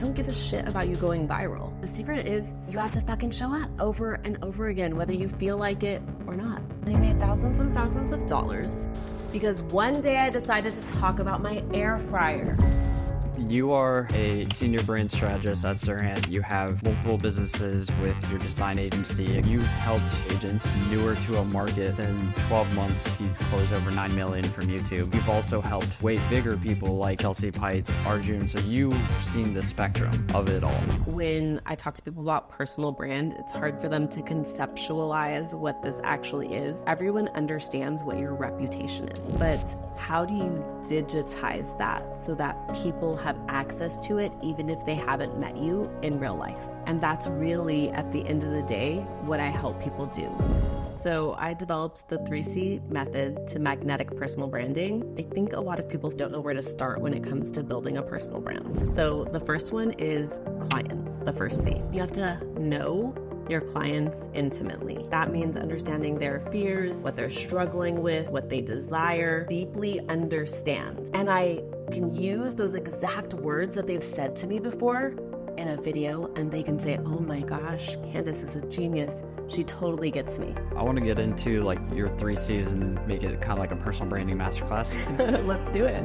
I don't give a shit about you going viral. The secret is you have to fucking show up over and over again, whether you feel like it or not. I made thousands and thousands of dollars because one day I decided to talk about my air fryer. You are a senior brand strategist at Serhant. You have multiple businesses with your design agency. You've helped agents newer to a market. In 12 months, he's closed over $9 million from YouTube. You've also helped way bigger people like Chelsea Pites, Arjun. So you've seen the spectrum of it all. When I talk to people about personal brand, it's hard for them to conceptualize what this actually is. Everyone understands what your reputation is, but how do you digitize that so that people have access to it even if they haven't met you in real life? And that's really, at the end of the day, what I help people do. So I developed the 3C method to magnetic personal branding. I think a lot of people don't know where to start when it comes to building a personal brand. So the first one is clients, the first C. You have to know your clients intimately. That means understanding their fears, what they're struggling with, what they desire, deeply understand. And I can use those exact words that they've said to me before in a video, and they can say, oh my gosh, Candace is a genius. She totally gets me. I want to get into like your 3 C's and make it kind of like a personal branding masterclass. Let's do it.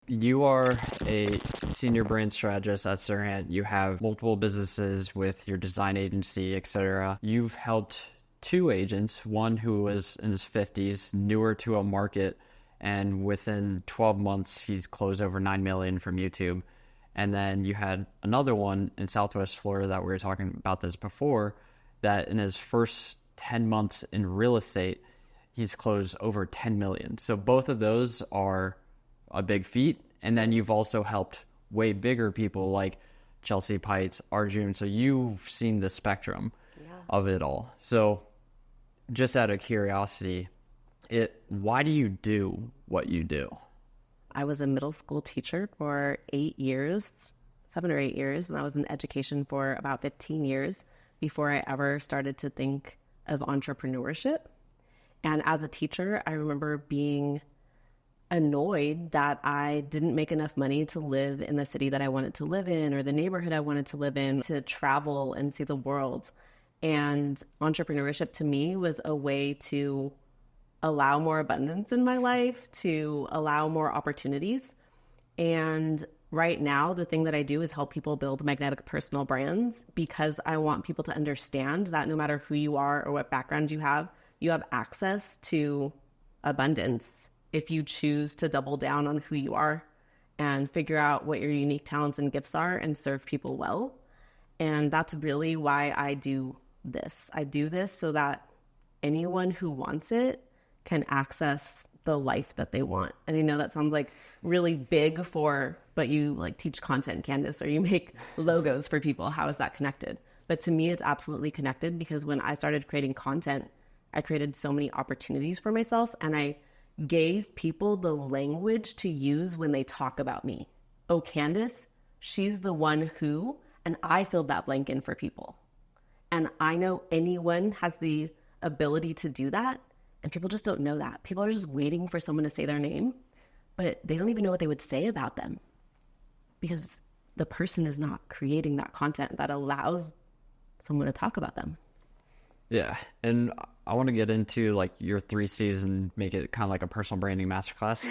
You are a senior brand strategist at Serhant. You have multiple businesses with your design agency, etc. You've helped 2 agents, one who was in his 50s, newer to a market, and within 12 months, he's closed over $9 million from YouTube. And then you had another one in Southwest Florida that we were talking about this before, that in his first 10 months in real estate, he's closed over 10 million. So both of those are a big feat. And then you've also helped way bigger people like Chelsea Pites, Arjun. So you've seen the spectrum of it all. So just out of curiosity, why do you do what you do? I was a middle school teacher for 8 years, 7 or 8 years, and I was in education for about 15 years before I ever started to think of entrepreneurship. And as a teacher, I remember being annoyed that I didn't make enough money to live in the city that I wanted to live in or the neighborhood I wanted to live in, to travel and see the world. And entrepreneurship to me was a way to allow more abundance in my life, to allow more opportunities. And right now, the thing that I do is help people build magnetic personal brands, because I want people to understand that no matter who you are or what background you have access to abundance if you choose to double down on who you are and figure out what your unique talents and gifts are and serve people well. And that's really why I do this. I do this so that anyone who wants it can access the life that they want. And I know that sounds like really big but you like teach content, Candace, or you make logos for people. How is that connected? But to me, it's absolutely connected, because when I started creating content, I created so many opportunities for myself, and I gave people the language to use when they talk about me. Oh, Candace, she's the one who, and I filled that blank in for people. And I know anyone has the ability to do that, and people just don't know that. People are just waiting for someone to say their name, but they don't even know what they would say about them, because the person is not creating that content that allows someone to talk about them. Yeah, and I want to get into like your 3 C's and make it kind of like a personal branding masterclass.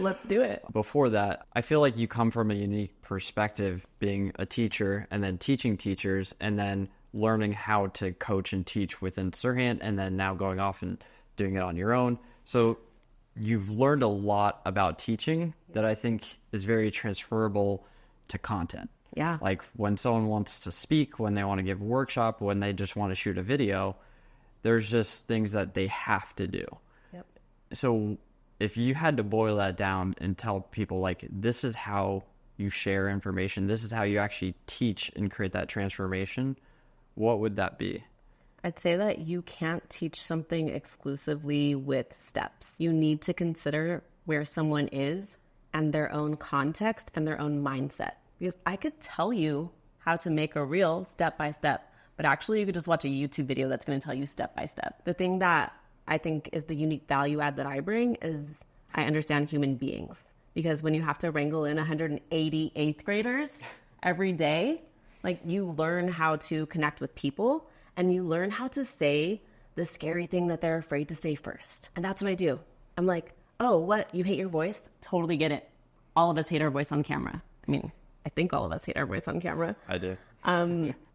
Let's do it. Before that, I feel like you come from a unique perspective, being a teacher and then teaching teachers, and then learning how to coach and teach within Serhant, and then now going off and doing it on your own. So you've learned a lot about teaching that I think is very transferable to content. Yeah. Like when someone wants to speak, when they want to give a workshop, when they just want to shoot a video, there's just things that they have to do. Yep. So if you had to boil that down and tell people, like, this is how you share information, this is how you actually teach and create that transformation, what would that be? I'd say that you can't teach something exclusively with steps. You need to consider where someone is and their own context and their own mindset. Because I could tell you how to make a reel step by step, but actually you could just watch a YouTube video that's going to tell you step by step. The thing that I think is the unique value add that I bring is I understand human beings. Because when you have to wrangle in 180 eighth graders every day, like you learn how to connect with people and you learn how to say the scary thing that they're afraid to say first. And that's what I do. I'm like, oh, what? You hate your voice? Totally get it. All of us hate our voice on camera. I mean, I think all of us hate our voice on camera. I do.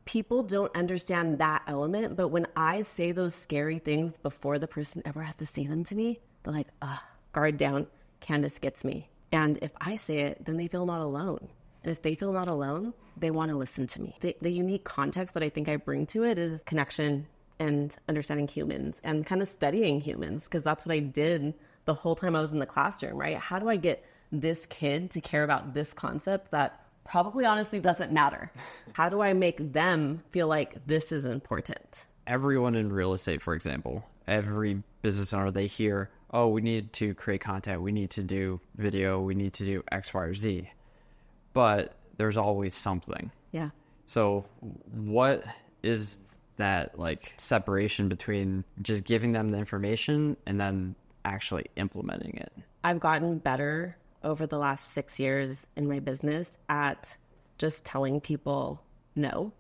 People don't understand that element, but when I say those scary things before the person ever has to say them to me, they're like, guard down, Candice gets me. And if I say it, then they feel not alone. And if they feel not alone, they want to listen to me. The unique context that I think I bring to it is connection and understanding humans and kind of studying humans, because that's what I did the whole time I was in the classroom, right? How do I get this kid to care about this concept that probably honestly doesn't matter? How do I make them feel like this is important? Everyone in real estate, for example, every business owner, they hear, oh, we need to create content, we need to do video, we need to do X, Y, or Z. But there's always something. Yeah. So what is that like separation between just giving them the information and then actually implementing it? I've gotten better over the last 6 years in my business at just telling people, no,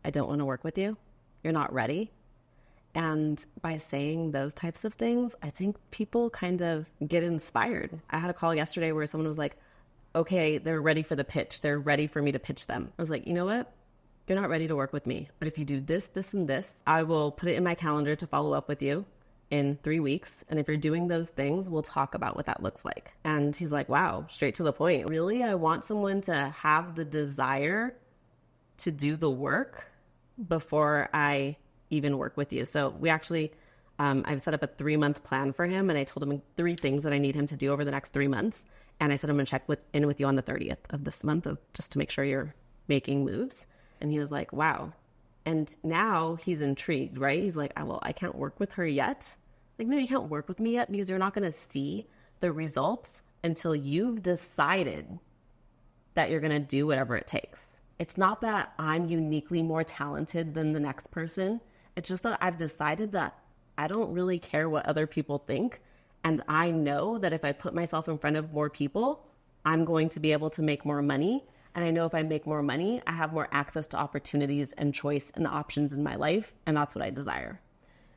I don't want to work with you. You're not ready. And by saying those types of things, I think people kind of get inspired. I had a call yesterday where someone was like, okay, they're ready for the pitch. They're ready for me to pitch them. I was like, you know what? You're not ready to work with me. But if you do this, this, and this, I will put it in my calendar to follow up with you in 3 weeks. And if you're doing those things, we'll talk about what that looks like. And he's like, wow, straight to the point. Really? I want someone to have the desire to do the work before I even work with you. So we actually, I've set up a 3-month plan for him. And I told him 3 things that I need him to do over the next 3 months. And I said, I'm going to check in with you on the 30th of this month just to make sure you're making moves. And he was like, wow. And now he's intrigued, right? He's like, well, I can't work with her yet. Like, no, you can't work with me yet because you're not going to see the results until you've decided that you're going to do whatever it takes. It's not that I'm uniquely more talented than the next person. It's just that I've decided that I don't really care what other people think. And I know that if I put myself in front of more people, I'm going to be able to make more money. And I know if I make more money, I have more access to opportunities and choice and options in my life. And that's what I desire.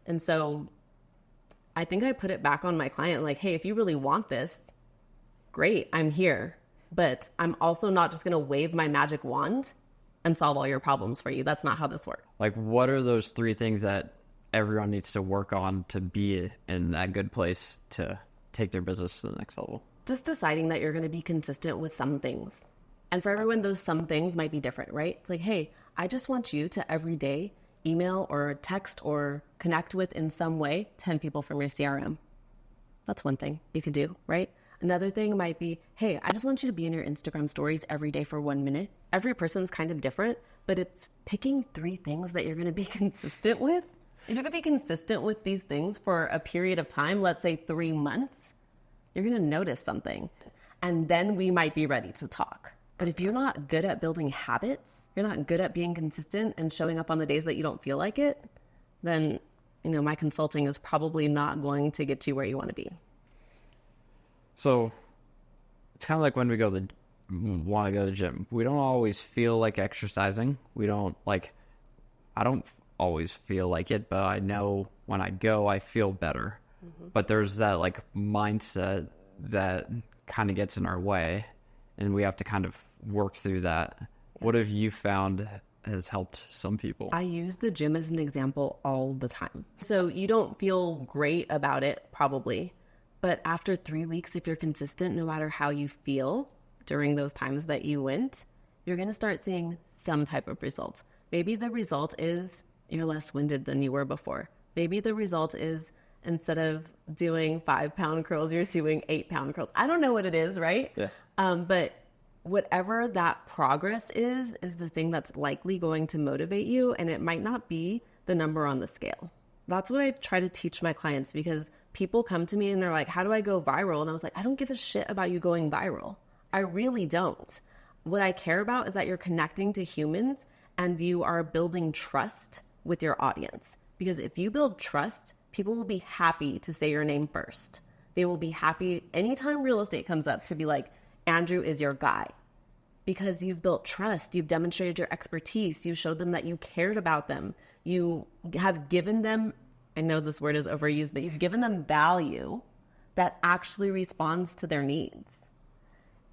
And so I think I put it back on my client like, hey, if you really want this, great, I'm here. But I'm also not just going to wave my magic wand and solve all your problems for you. That's not how this works. Like, what are those 3 things that everyone needs to work on to be in that good place to take their business to the next level? Just deciding that you're going to be consistent with some things. And for everyone, those some things might be different, right? It's like, hey, I just want you to every day email or text or connect with in some way 10 people from your CRM. That's one thing you could do, right? Another thing might be, hey, I just want you to be in your Instagram stories every day for 1 minute. Every person's kind of different, but it's picking 3 things that you're going to be consistent with. If you're going to be consistent with these things for a period of time, let's say 3 months, you're going to notice something. And then we might be ready to talk. But if you're not good at building habits, you're not good at being consistent and showing up on the days that you don't feel like it, then, my consulting is probably not going to get you where you want to be. So it's kind of like when we want to go to the gym. We don't always feel like exercising. I don't always feel like it, but I know when I go, I feel better. Mm-hmm. But there's that mindset that kind of gets in our way, and we have to kind of work through that. Yeah. What have you found has helped some people? I use the gym as an example all the time. So you don't feel great about it, probably. But after 3 weeks, if you're consistent, no matter how you feel during those times that you went, you're going to start seeing some type of result. Maybe the result is you're less winded than you were before. Maybe the result is instead of doing 5-pound curls, you're doing 8-pound curls. I don't know what it is, right? Yeah. But whatever that progress is the thing that's likely going to motivate you. And it might not be the number on the scale. That's what I try to teach my clients, because people come to me and they're like, how do I go viral? And I was like, I don't give a shit about you going viral. I really don't. What I care about is that you're connecting to humans and you are building trust with your audience. Because if you build trust People will be happy to say your name first. They will be happy anytime real estate comes up to be like, Andrew is your guy. Because you've built trust, you've demonstrated your expertise, you showed them that you cared about them, you have given them, I know this word is overused, but you've given them value that actually responds to their needs.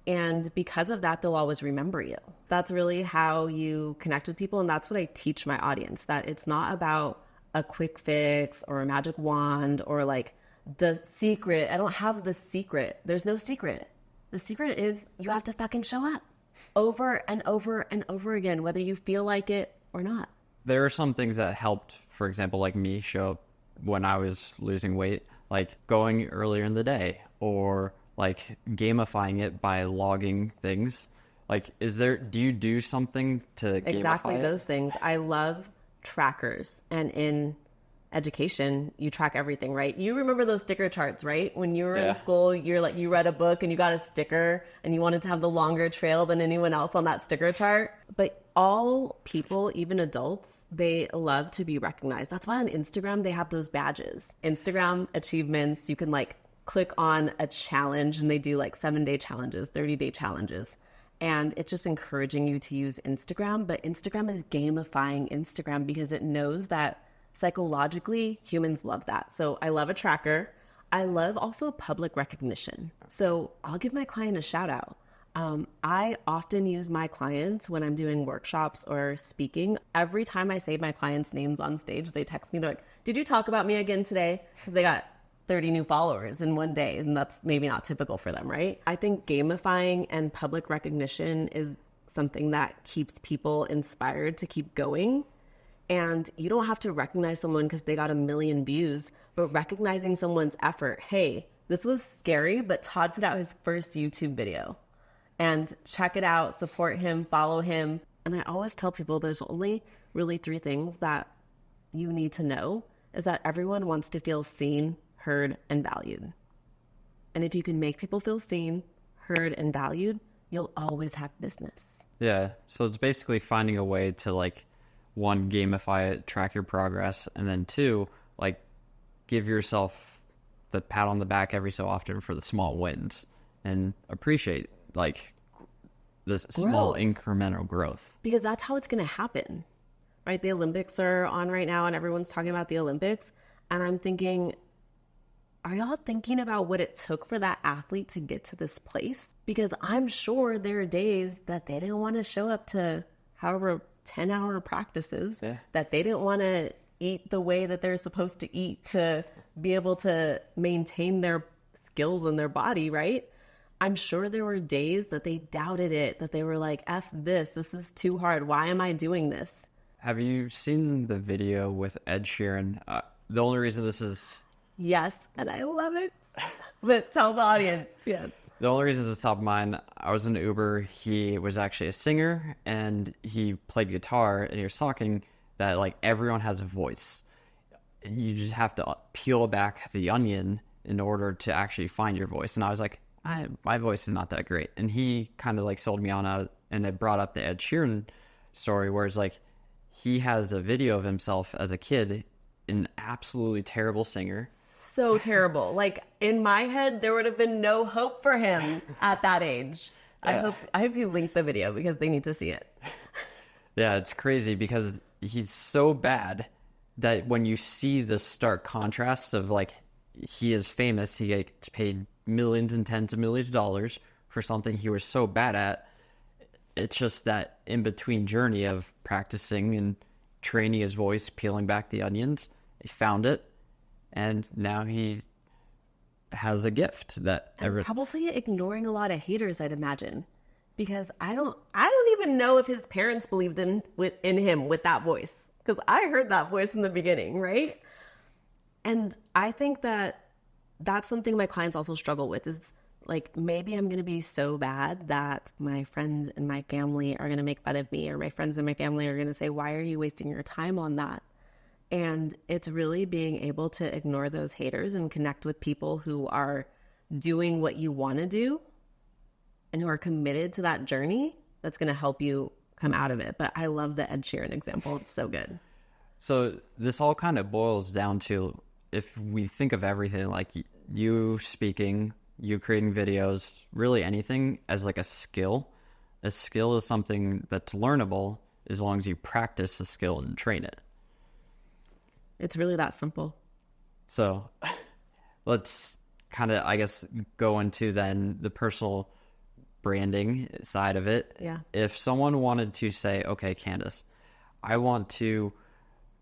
And because of that, they'll always remember you. That's really how you connect with people. And that's what I teach my audience, that it's not about a quick fix or a magic wand or like the secret. I don't have the secret. There's no secret. The secret is you have to fucking show up over and over and over again, whether you feel like it or not. There are some things that helped, for example, like me show up when I was losing weight, like going earlier in the day or like gamifying it by logging things. Like, do you do something to gamify Exactly those things. I love trackers. And in education, you track everything, right? You remember those sticker charts, right? When you were in school, you read a book and you got a sticker and you wanted to have the longer trail than anyone else on that sticker chart. But all people, even adults, they love to be recognized. That's why on Instagram, they have those badges. Instagram achievements, you can like click on a challenge and they do like 7-day challenges, 30-day challenges. And it's just encouraging you to use Instagram. But Instagram is gamifying Instagram because it knows that psychologically, humans love that. So I love a tracker. I love also public recognition. So I'll give my client a shout out. I often use my clients when I'm doing workshops or speaking. Every time I say my clients' names on stage, they text me. They're like, did you talk about me again today? Because they got 30 new followers in one day. And that's maybe not typical for them, right? I think gamifying and public recognition is something that keeps people inspired to keep going. And you don't have to recognize someone because they got 1 million views, but recognizing someone's effort. Hey, this was scary, but Todd put out his first YouTube video. And check it out, support him, follow him. And I always tell people there's only really 3 things that you need to know, is that everyone wants to feel seen, heard, and valued. And if you can make people feel seen, heard, and valued, you'll always have business. Yeah, so it's basically finding a way to like, 1, gamify it, track your progress, and then 2, like give yourself the pat on the back every so often for the small wins and appreciate like this small incremental growth. Because that's how it's going to happen, right? The Olympics are on right now and everyone's talking about the Olympics. And I'm thinking, are y'all thinking about what it took for that athlete to get to this place? Because I'm sure there are days that they didn't want to show up to however 10-hour practices, that they didn't want to eat the way that they're supposed to eat to be able to maintain their skills in their body, right? I'm sure there were days that they doubted it, that they were like, F this is too hard. Why am I doing this? Have you seen the video with Ed Sheeran? The only reason this is... Yes, and I love it. But tell the audience, yes. The only reason it's top of mind, I was in Uber. He was actually a singer, and he played guitar, and he was talking that, like, everyone has a voice. You just have to peel back the onion in order to actually find your voice. And I was like, my voice is not that great. And he kind of, like, sold me on, and it brought up the Ed Sheeran story, where it's like, he has a video of himself as a kid, an absolutely terrible singer. So terrible. Like, in my head, there would have been no hope for him at that age. I hope you link the video because they need to see it. Yeah, it's crazy because he's so bad that when you see the stark contrast of, like, he is famous, he gets paid millions and tens of millions of dollars for something he was so bad at. It's just that in-between journey of practicing and training his voice, peeling back the onions. He found it. And now he has a gift that probably ignoring a lot of haters, I'd imagine, because I don't even know if his parents believed in him with that voice, because I heard that voice in the beginning, right? And I think that that's something my clients also struggle with, is like, maybe I'm going to be so bad that my friends and my family are going to make fun of me, or my friends and my family are going to say, why are you wasting your time on that? And it's really being able to ignore those haters and connect with people who are doing what you want to do and who are committed to that journey that's going to help you come out of it. But I love the Ed Sheeran example. It's so good. So this all kind of boils down to if we think of everything, like you speaking, you creating videos, really anything as like a skill is something that's learnable as long as you practice the skill and train it. It's really that simple. So let's kind of, I guess, go into then the personal branding side of it. Yeah. If someone wanted to say, okay, Candace, I want to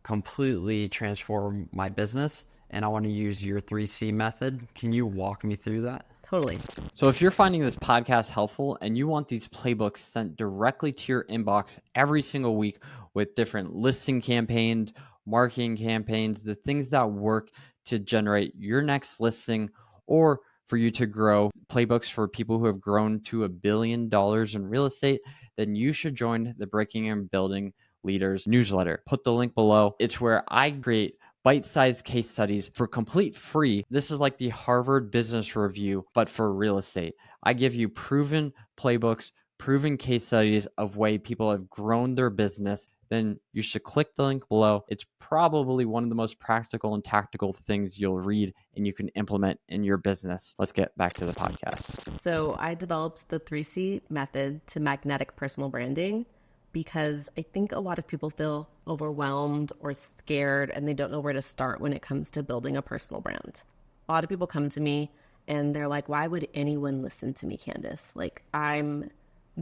completely transform my business and I want to use your 3C method, can you walk me through that? Totally. So if you're finding this podcast helpful and you want these playbooks sent directly to your inbox every single week with different listing campaigns, marketing campaigns, the things that work to generate your next listing or for you to grow, playbooks for people who have grown to $1 billion in real estate, then you should join the Breaking and Building Leaders newsletter. Put the link below. It's where I create bite-sized case studies for complete free. This is like the Harvard Business Review, but for real estate. I give you proven playbooks, proven case studies of way people have grown their business. Then you should click the link below. It's probably one of the most practical and tactical things you'll read and you can implement in your business. Let's get back to the podcast. So I developed the 3C method to magnetic personal branding because I think a lot of people feel overwhelmed or scared and they don't know where to start when it comes to building a personal brand. A lot of people come to me and they're like, why would anyone listen to me, Candace? Like, I'm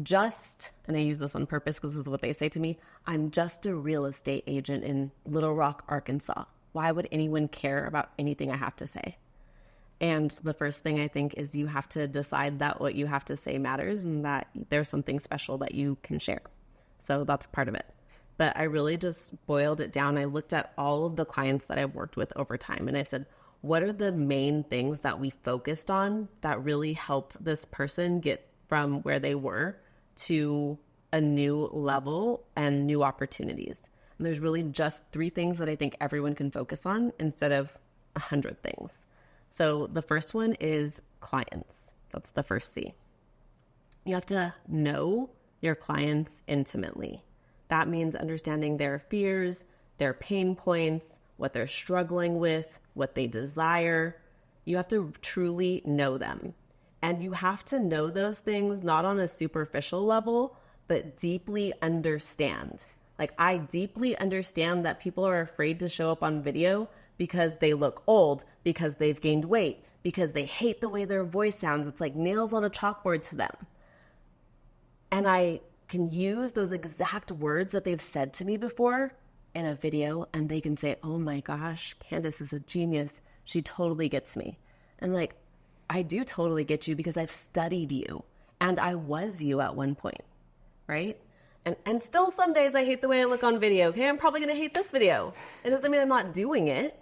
just, and I use this on purpose because this is what they say to me, I'm just a real estate agent in Little Rock, Arkansas. Why would anyone care about anything I have to say? And the first thing I think is you have to decide that what you have to say matters and that there's something special that you can share. So that's part of it. But I really just boiled it down. I looked at all of the clients that I've worked with over time and I've said, what are the main things that we focused on that really helped this person get from where they were to a new level and new opportunities? And there's really just 3 things that I think everyone can focus on instead of 100 things. So the first one is clients. That's the first C. You have to know your clients intimately. That means understanding their fears, their pain points, what they're struggling with, what they desire. You have to truly know them. And you have to know those things not on a superficial level, but deeply understand. Like, I deeply understand that people are afraid to show up on video because they look old, because they've gained weight, because they hate the way their voice sounds. It's like nails on a chalkboard to them. And I can use those exact words that they've said to me before in a video, and they can say, oh my gosh, Candace is a genius. She totally gets me. And like, I do totally get you because I've studied you and I was you at one point, right? And still some days I hate the way I look on video. Okay, I'm probably going to hate this video. It doesn't mean I'm not doing it.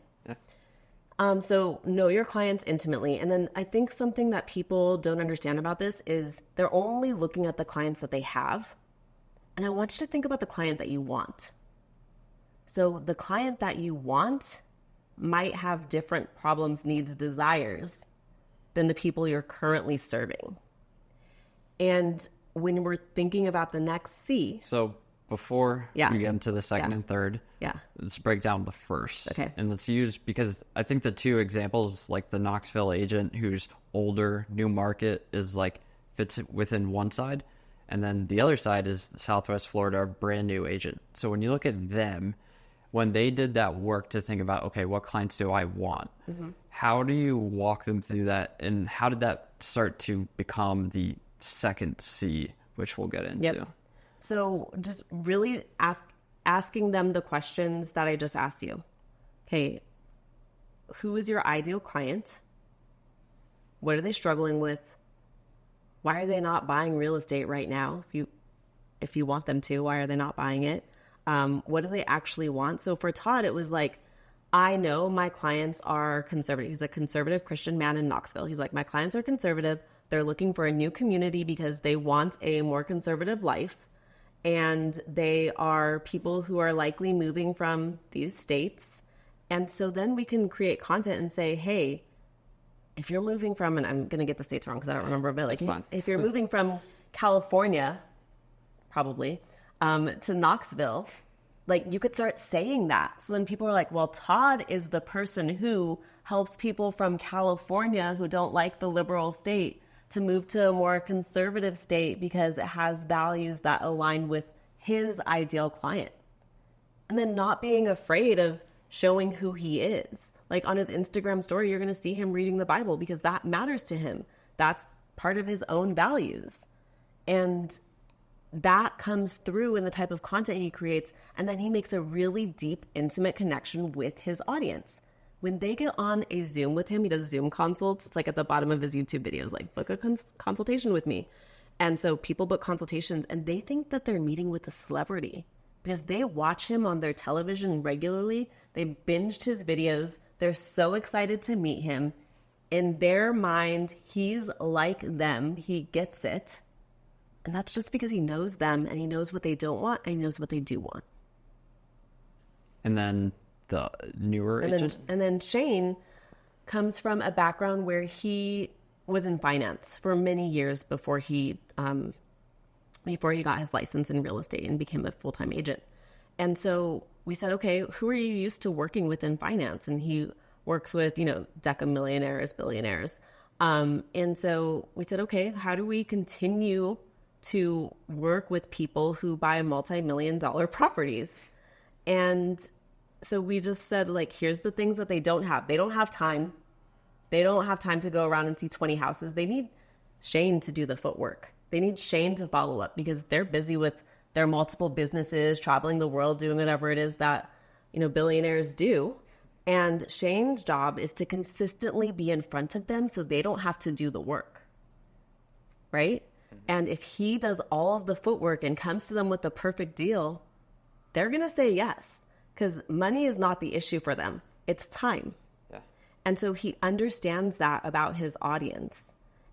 So know your clients intimately. And then I think something that people don't understand about this is they're only looking at the clients that they have. And I want you to think about the client that you want. So the client that you want might have different problems, needs, desires than the people you're currently serving. And when we're thinking about the next C. So before we get into the second and third, let's break down the first. Okay. And let's use, because I think the 2 examples, like the Knoxville agent who's older, new market, is like fits within one side. And then the other side is the Southwest Florida brand new agent. So when you look at them, when they did that work to think about, okay, what clients do I want? Mm-hmm. How do you walk them through that? And how did that start to become the second C, which we'll get into? Yep. So just really asking them the questions that I just asked you. Okay, who is your ideal client? What are they struggling with? Why are they not buying real estate right now? If you want them to, why are they not buying it? What do they actually want? So for Todd, it was like, I know my clients are conservative. He's a conservative Christian man in Knoxville. He's like, my clients are conservative. They're looking for a new community because they want a more conservative life. And they are people who are likely moving from these states. And so then we can create content and say, hey, if you're moving from, and I'm going to get the states wrong because I don't remember, but like, if you're moving from California, probably, to Knoxville, Like, you could start saying that. So then people are like, well, Todd is the person who helps people from California who don't like the liberal state to move to a more conservative state because it has values that align with his ideal client. And then not being afraid of showing who he is. Like, on his Instagram story, you're going to see him reading the Bible because that matters to him. That's part of his own values. And that comes through in the type of content he creates. And then he makes a really deep, intimate connection with his audience. When they get on a Zoom with him, he does Zoom consults. It's like at the bottom of his YouTube videos, like, book a consultation with me. And so people book consultations and they think that they're meeting with a celebrity because they watch him on their television regularly. They binged his videos. They're so excited to meet him. In their mind, he's like them. He gets it. And that's just because he knows them and he knows what they don't want and he knows what they do want. And then the newer agent? And then Shane comes from a background where he was in finance for many years before he got his license in real estate and became a full-time agent. And so we said, okay, who are you used to working with in finance? And he works with, decamillionaires, billionaires. And so we said, okay, how do we continue to work with people who buy multi-million-dollar properties? And so we just said, like, here's the things that they don't have. They don't have time. They don't have time to go around and see 20 houses. They need Shane to do the footwork. They need Shane to follow up because they're busy with their multiple businesses, traveling the world, doing whatever it is that, billionaires do. And Shane's job is to consistently be in front of them so they don't have to do the work. Right? And if he does all of the footwork and comes to them with the perfect deal, they're going to say yes, because money is not the issue for them. It's time. Yeah. And so he understands that about his audience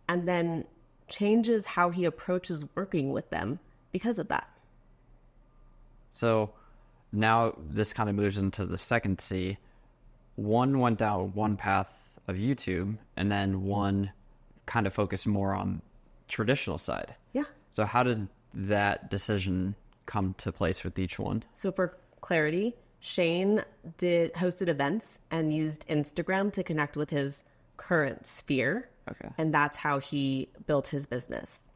and then changes how he approaches working with them because of that. So now this kind of moves into the second C. One went down one path of YouTube and then one kind of focused more on traditional side. Yeah. So how did that decision come to place with each one? So for clarity, Shane hosted events and used Instagram to connect with his current sphere. Okay. And that's how he built his business.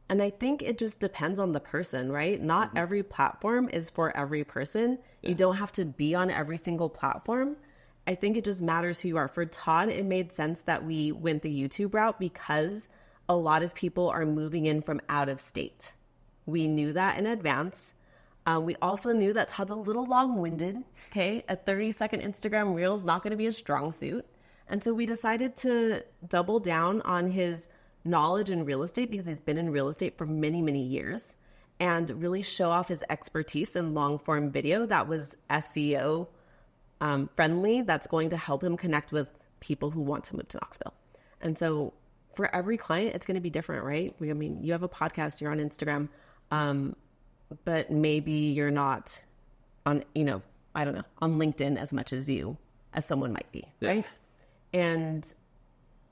And I think it just depends on the person, right? Not every platform is for every person. Yeah. You don't have to be on every single platform. I think it just matters who you are. For Todd, it made sense that we went the YouTube route because a lot of people are moving in from out of state. We knew that in advance. We also knew that Todd's a little long-winded, okay? A 30-second Instagram reel is not going to be a strong suit. And so we decided to double down on his knowledge in real estate because he's been in real estate for many, many years and really show off his expertise in long-form video that was SEO friendly, that's going to help him connect with people who want to move to Knoxville. And so for every client, it's going to be different, right? You have a podcast, you're on Instagram, but maybe you're not on, I don't know, on LinkedIn as much as someone might be, right? And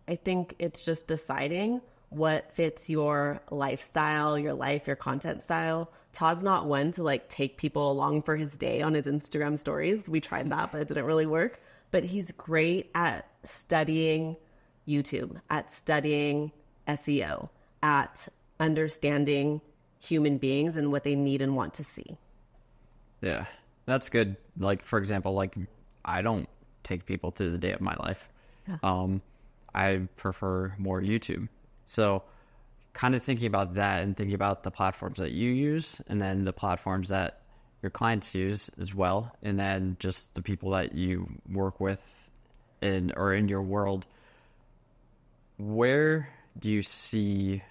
I think it's just deciding what fits your lifestyle, your life, your content style. Todd's not one to take people along for his day on his Instagram stories. We tried that, but it didn't really work. But he's great at studying YouTube, at studying SEO, at understanding human beings and what they need and want to see. Yeah, that's good. For example, I don't take people through the day of my life. Yeah. I prefer more YouTube. So kind of thinking about that and thinking about the platforms that you use and then the platforms that your clients use as well. And then just the people that you work with in your world. Where do you see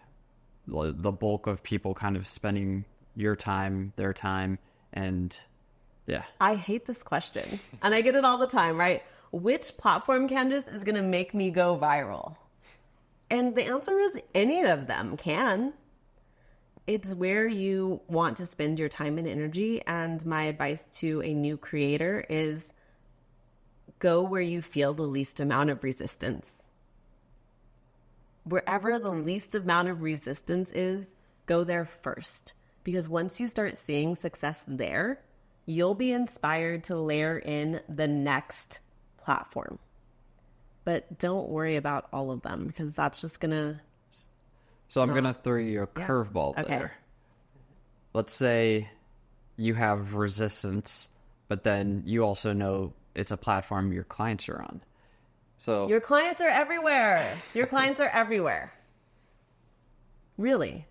the bulk of people kind of spending your time, their time, and yeah? I hate this question. And I get it all the time, right? Which platform, Candice, is going to make me go viral? And the answer is any of them can. It's where you want to spend your time and energy. And my advice to a new creator is go where you feel the least amount of resistance. Wherever the least amount of resistance is, go there first. Because once you start seeing success there, you'll be inspired to layer in the next platform. But don't worry about all of them, because that's just going to... So I'm going to throw you a curveball there. Let's say you have resistance, but then you also know it's a platform your clients are on. So your clients are everywhere. Your clients are everywhere. Really?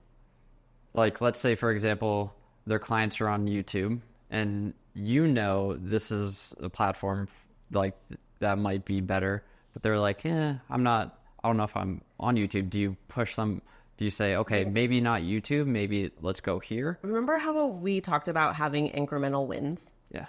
Like, let's say, for example, their clients are on YouTube, and you know this is a platform like that might be better, but they're like, I don't know if I'm on YouTube. Do you push them? Do you say, okay, maybe not YouTube, maybe let's go here? Remember how we talked about having incremental wins? Yeah.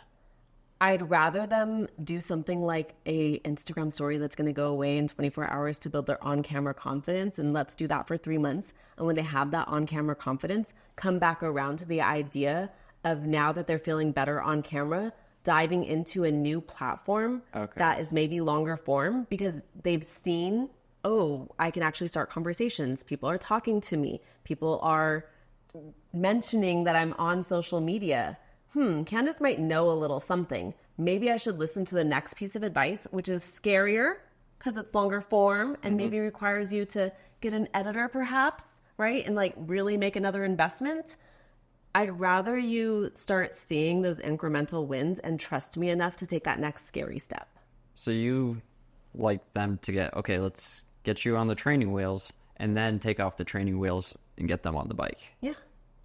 I'd rather them do something like a Instagram story that's going to go away in 24 hours to build their on-camera confidence, and let's do that for 3 months. And when they have that on-camera confidence, come back around to the idea of, now that they're feeling better on camera, diving into a new platform that is maybe longer form, because they've seen, oh, I can actually start conversations. People are talking to me. People are mentioning that I'm on social media. Candace might know a little something. Maybe I should listen to the next piece of advice, which is scarier because it's longer form and maybe requires you to get an editor perhaps, right? And like really make another investment. I'd rather you start seeing those incremental wins and trust me enough to take that next scary step. So you like them to get, okay, let's get you on the training wheels and then take off the training wheels and get them on the bike. Yeah.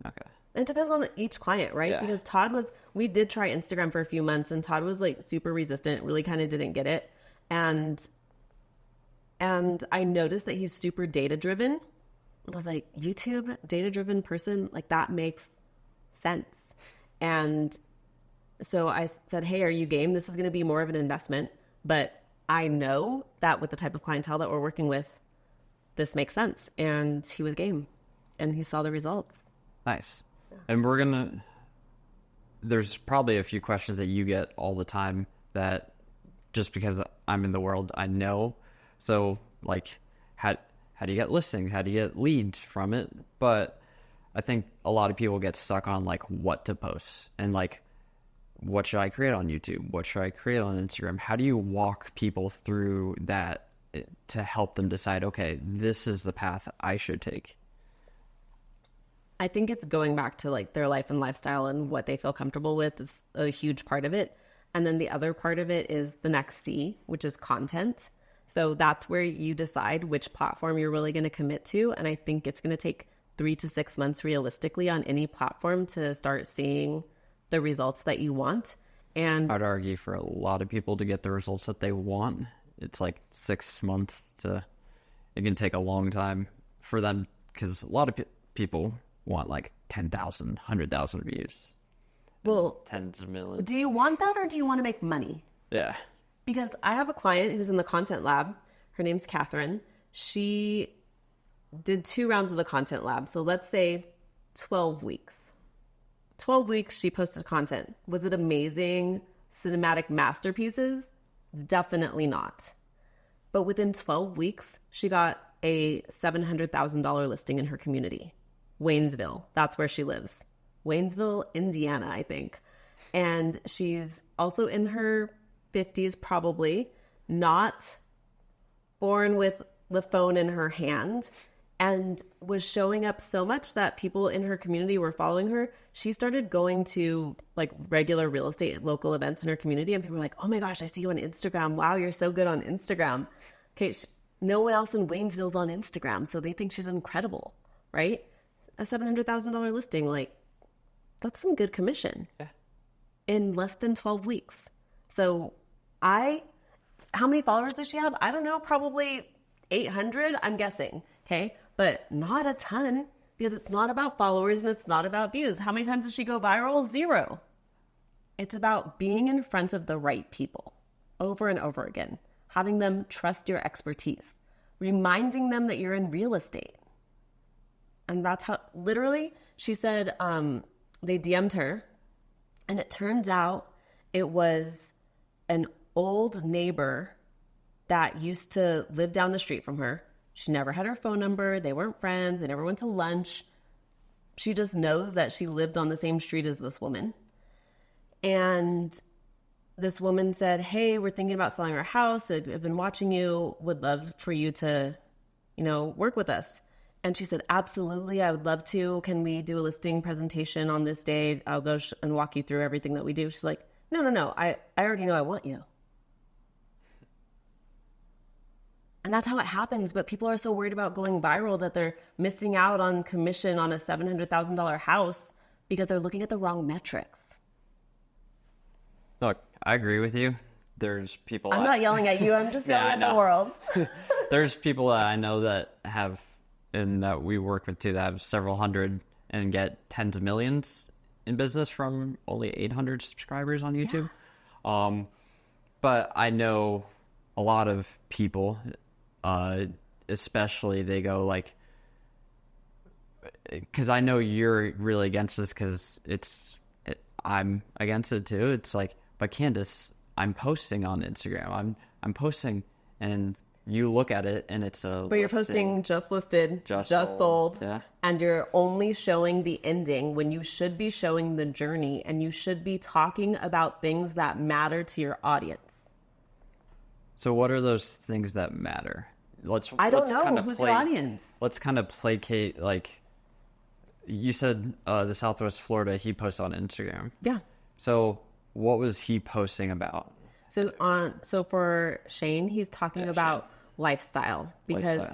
Okay. It depends on each client, right? Yeah. Because we did try Instagram for a few months, and Todd was like super resistant, really kind of didn't get it. And I noticed that he's super data driven. I was like, YouTube, data driven person, like that makes sense. And so I said, hey, are you game? This is going to be more of an investment, but I know that with the type of clientele that we're working with, this makes sense. And he was game, and he saw the results. Nice. And there's probably a few questions that you get all the time that just because I'm in the world, I know. So like, how do you get listings? How do you get leads from it? But I think a lot of people get stuck on like what to post and like, what should I create on YouTube? What should I create on Instagram? How do you walk people through that to help them decide, okay, this is the path I should take? I think it's going back to like their life and lifestyle and what they feel comfortable with is a huge part of it. And then the other part of it is the next C, which is content. So that's where you decide which platform you're really going to commit to. And I think it's going to take 3 to 6 months realistically on any platform to start seeing the results that you want. And I'd argue for a lot of people to get the results that they want, it's like 6 months it can take a long time for them, because a lot of people want like 10,000, 100,000 views. well, Tens of millions. do you want that or do you want to make money? Yeah. Because I have a client who's in the content lab. Her name's Katherine. She did 2 rounds of the content lab. So let's say 12 weeks. 12 weeks she posted content. Was it amazing cinematic masterpieces? Definitely not. But within 12 weeks, she got a $700,000 listing in her community. Waynesville, that's where she lives. Waynesville, Indiana, I think. And she's also in her 50s, probably, not born with the phone in her hand, and was showing up so much that people in her community were following her. She started going to like regular real estate local events in her community, and people were like, oh my gosh, I see you on Instagram. Wow, you're so good on Instagram. Okay, no one else in Waynesville's on Instagram, so they think she's incredible, right? A $700,000 listing, like, that's some good commission in less than 12 weeks. So how many followers does she have? I don't know, probably 800, I'm guessing. Okay. But not a ton, because it's not about followers and it's not about views. How many times does she go viral? 0. It's about being in front of the right people over and over again, having them trust your expertise, reminding them that you're in real estate. And that's how, literally, she said, they DM'd her, and it turns out it was an old neighbor that used to live down the street from her. She never had her phone number. They weren't friends. They never went to lunch. She just knows that she lived on the same street as this woman. And this woman said, hey, we're thinking about selling our house. I've been watching you, would love for you to, work with us. And she said, absolutely, I would love to. Can we do a listing presentation on this day? I'll go and walk you through everything that we do. She's like, no, I already know I want you. And that's how it happens. But people are so worried about going viral that they're missing out on commission on a $700,000 house because they're looking at the wrong metrics. Look, I agree with you. There's people... I'm not yelling at you. I'm just yelling at the world. There's people that I know that have, and that we work with too, that have several hundred and get tens of millions in business from only 800 subscribers on YouTube. Yeah. But I know a lot of people, especially they go like... Because I know you're really against this because I'm against it too. It's like, but Candace, I'm posting on Instagram. I'm posting, and you look at it, and it's a. But you're posting just listed, just sold, yeah. And you're only showing the ending when you should be showing the journey, and you should be talking about things that matter to your audience. So, what are those things that matter? I don't know. Who's your audience? Let's kind of placate, like you said, the Southwest Florida. He posts on Instagram. Yeah. So, what was he posting about? So for Shane, he's talking about lifestyle, because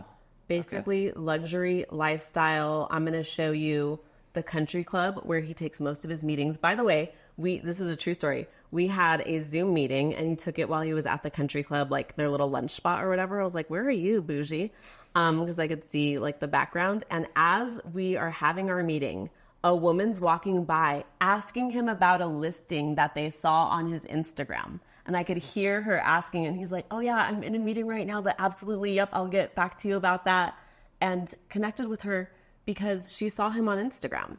basically luxury lifestyle. I'm going to show you the country club where he takes most of his meetings. By the way, this is a true story. We had a Zoom meeting and he took it while he was at the country club, like their little lunch spot or whatever. I was like, where are you, bougie? Because I could see like the background. And as we are having our meeting, a woman's walking by asking him about a listing that they saw on his Instagram. And I could hear her asking, and he's like, oh yeah, I'm in a meeting right now, but absolutely, yep, I'll get back to you about that. And connected with her because she saw him on Instagram,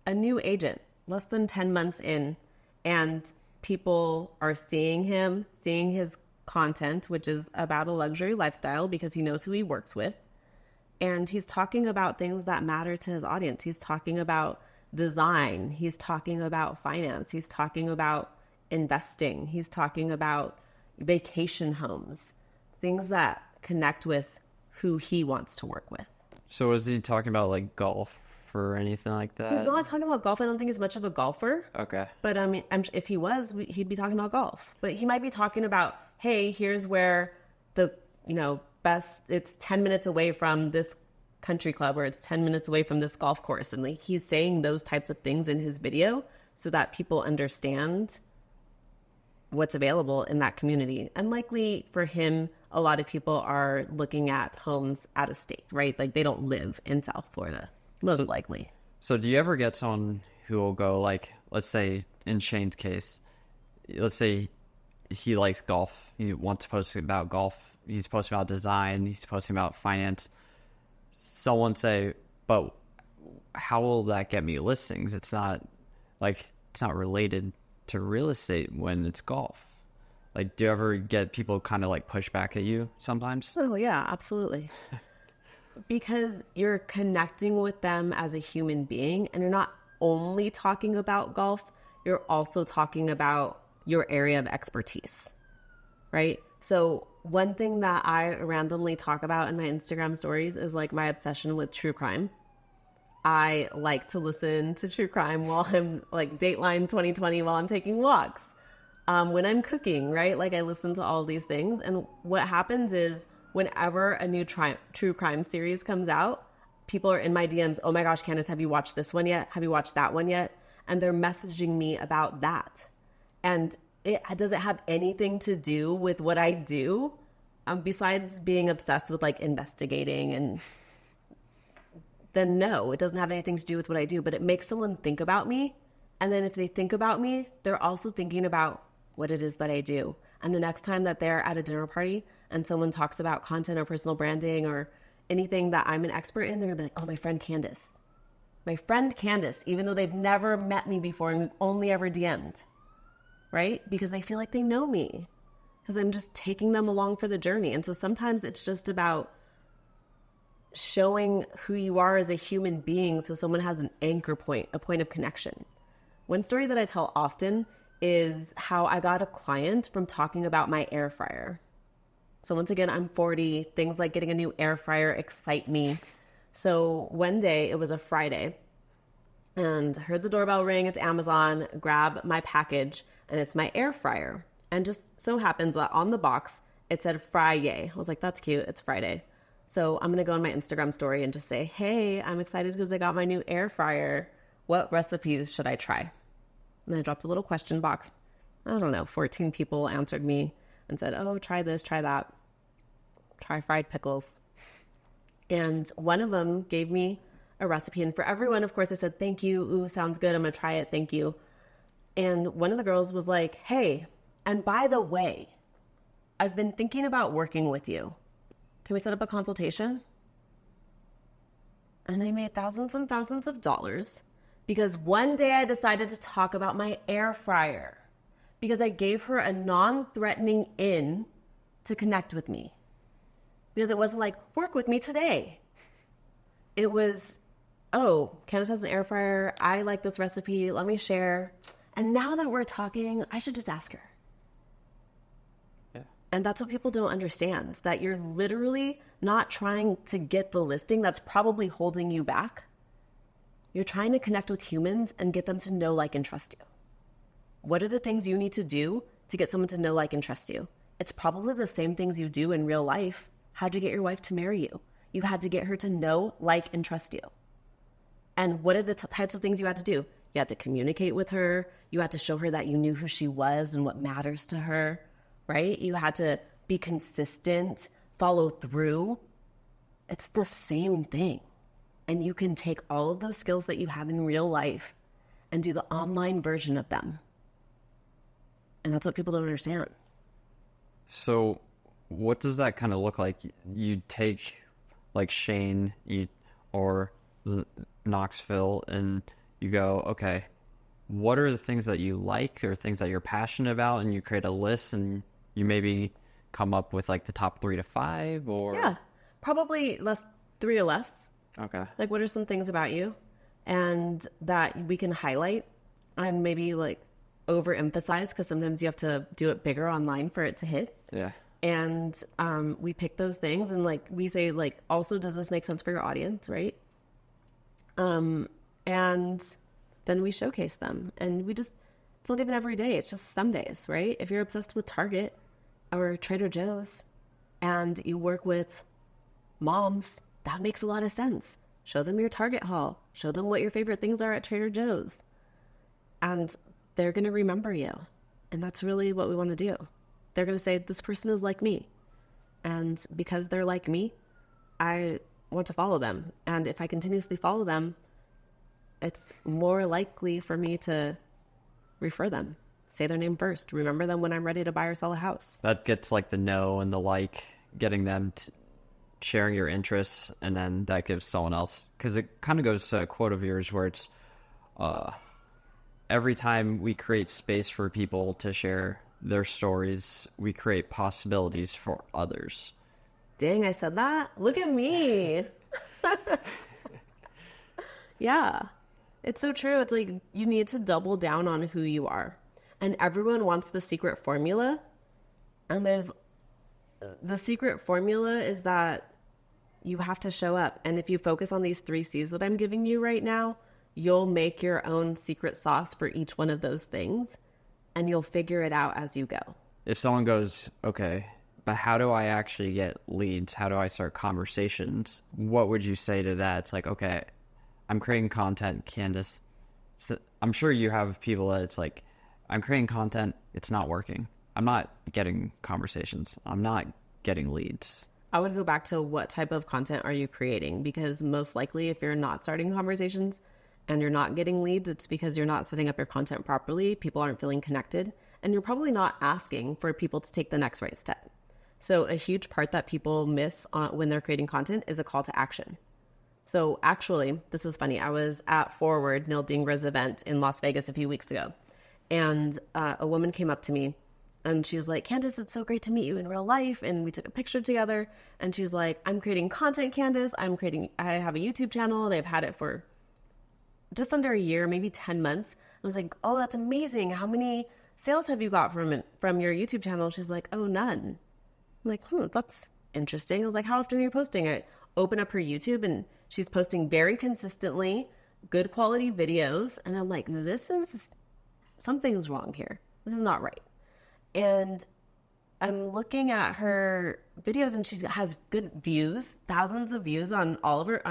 a new agent, less than 10 months in. And people are seeing him, seeing his content, which is about a luxury lifestyle because he knows who he works with. And he's talking about things that matter to his audience. He's talking about design. He's talking about finance. He's talking about investing. He's talking about vacation homes, things that connect with who he wants to work with. So is he talking about like golf or anything like that? He's not talking about golf. I don't think he's much of a golfer. Okay. But I mean, if he was, he'd be talking about golf. But he might be talking about, hey, here's where the, best, it's 10 minutes away from this country club, or it's 10 minutes away from this golf course. And like he's saying those types of things in his video so that people understand what's available in that community. And likely for him, a lot of people are looking at homes out of state, right? Like they don't live in South Florida, most likely. So do you ever get someone who will go like, let's say in Shane's case, let's say he likes golf. He wants to post about golf. He's posting about design. He's posting about finance. Someone say, but how will that get me listings? It's not related to real estate when it's golf. Like, do you ever get people kind of like push back at you sometimes? Oh yeah, absolutely. Because you're connecting with them as a human being, and you're not only talking about golf, you're also talking about your area of expertise, right? So one thing that I randomly talk about in my Instagram stories is like my obsession with true crime. I like to listen to true crime while I'm like Dateline 2020 while I'm taking walks. When I'm cooking, right? Like I listen to all these things. And what happens is whenever a new true crime series comes out, people are in my DMs. Oh my gosh, Candace, have you watched this one yet? Have you watched that one yet? And they're messaging me about that. And does it have anything to do with what I do? Besides being obsessed with like investigating, and then no, it doesn't have anything to do with what I do, but it makes someone think about me. And then if they think about me, they're also thinking about what it is that I do. And the next time that they're at a dinner party and someone talks about content or personal branding or anything that I'm an expert in, they're gonna be like, oh, my friend Candice, even though they've never met me before and we've only ever DM'd, right? Because they feel like they know me because I'm just taking them along for the journey. And so sometimes it's just about showing who you are as a human being so someone has an anchor point, a point of connection. One story that I tell often is how I got a client from talking about my air fryer. So once again, I'm 40. Things like getting a new air fryer excite me. So one day, it was a Friday, and heard the doorbell ring. It's Amazon. Grab my package, and it's my air fryer. And just so happens that on the box, it said Friday. I was like, that's cute. It's Friday. So I'm going to go on my Instagram story and just say, hey, I'm excited because I got my new air fryer. What recipes should I try? And I dropped a little question box. I don't know, 14 people answered me and said, oh, try this, try that. Try fried pickles. And one of them gave me a recipe. And for everyone, of course, I said, thank you. Ooh, sounds good. I'm going to try it. Thank you. And one of the girls was like, hey, and by the way, I've been thinking about working with you. Can we set up a consultation? And I made thousands and thousands of dollars because one day I decided to talk about my air fryer because I gave her a non-threatening in to connect with me. Because it wasn't like, work with me today. It was, oh, Candace has an air fryer. I like this recipe. Let me share. And now that we're talking, I should just ask her. Yeah. And that's what people don't understand, that you're literally not trying to get the listing that's probably holding you back. You're trying to connect with humans and get them to know, like, and trust you. What are the things you need to do to get someone to know, like, and trust you? It's probably the same things you do in real life. How'd you get your wife to marry you? You had to get her to know, like, and trust you. And what are the types of things you had to do? You had to communicate with her. You had to show her that you knew who she was and what matters to her, right? You had to be consistent, follow through. It's the same thing. And you can take all of those skills that you have in real life and do the online version of them. And that's what people don't understand. So what does that kind of look like? You take like Shane or Knoxville and you go, okay, what are the things that you like or things that you're passionate about? And you create a list and you maybe come up with like the top 3 to 5 or... Yeah, probably 3 or less. Okay. Like, what are some things about you and that we can highlight and maybe like overemphasize, because sometimes you have to do it bigger online for it to hit. Yeah. And we pick those things and like we say, like, also, does this make sense for your audience, right? And then we showcase them, and it's not even every day. It's just some days, right? If you're obsessed with Target or Trader Joe's and you work with moms, that makes a lot of sense. Show them your Target haul. Show them what your favorite things are at Trader Joe's. And they're going to remember you. And that's really what we want to do. They're going to say, this person is like me. And because they're like me, I want to follow them. And if I continuously follow them, it's more likely for me to refer them, say their name first, remember them when I'm ready to buy or sell a house. That gets like the know and the like, getting them sharing your interests, and then that gives someone else. Because it kind of goes to a quote of yours where it's, every time we create space for people to share their stories, we create possibilities for others. Dang, I said that? Look at me. Yeah, it's so true. It's like you need to double down on who you are. And everyone wants the secret formula. And the secret formula is that you have to show up. And if you focus on these 3 C's that I'm giving you right now, you'll make your own secret sauce for each one of those things. And you'll figure it out as you go. If someone goes, okay, but how do I actually get leads? How do I start conversations? What would you say to that? It's like, okay, I'm creating content, Candace. So I'm sure you have people that it's like, I'm creating content, it's not working. I'm not getting conversations. I'm not getting leads. I would go back to what type of content are you creating? Because most likely if you're not starting conversations and you're not getting leads, it's because you're not setting up your content properly. People aren't feeling connected, and you're probably not asking for people to take the next right step. So a huge part that people miss when they're creating content is a call to action. So actually, this is funny. I was at Forward, Neil Dingra's event in Las Vegas a few weeks ago. And a woman came up to me and she was like, Candace, it's so great to meet you in real life. And we took a picture together. And she's like, I'm creating content, Candace. I have a YouTube channel and I've had it for just under a year, maybe 10 months. I was like, oh, that's amazing. How many sales have you got from your YouTube channel? She's like, oh, none. I'm like, that's interesting. I was like, how often are you posting? I open up her YouTube and she's posting very consistently, good quality videos. And I'm like, something's wrong here. This is not right. And I'm looking at her videos and she has good views, thousands of views on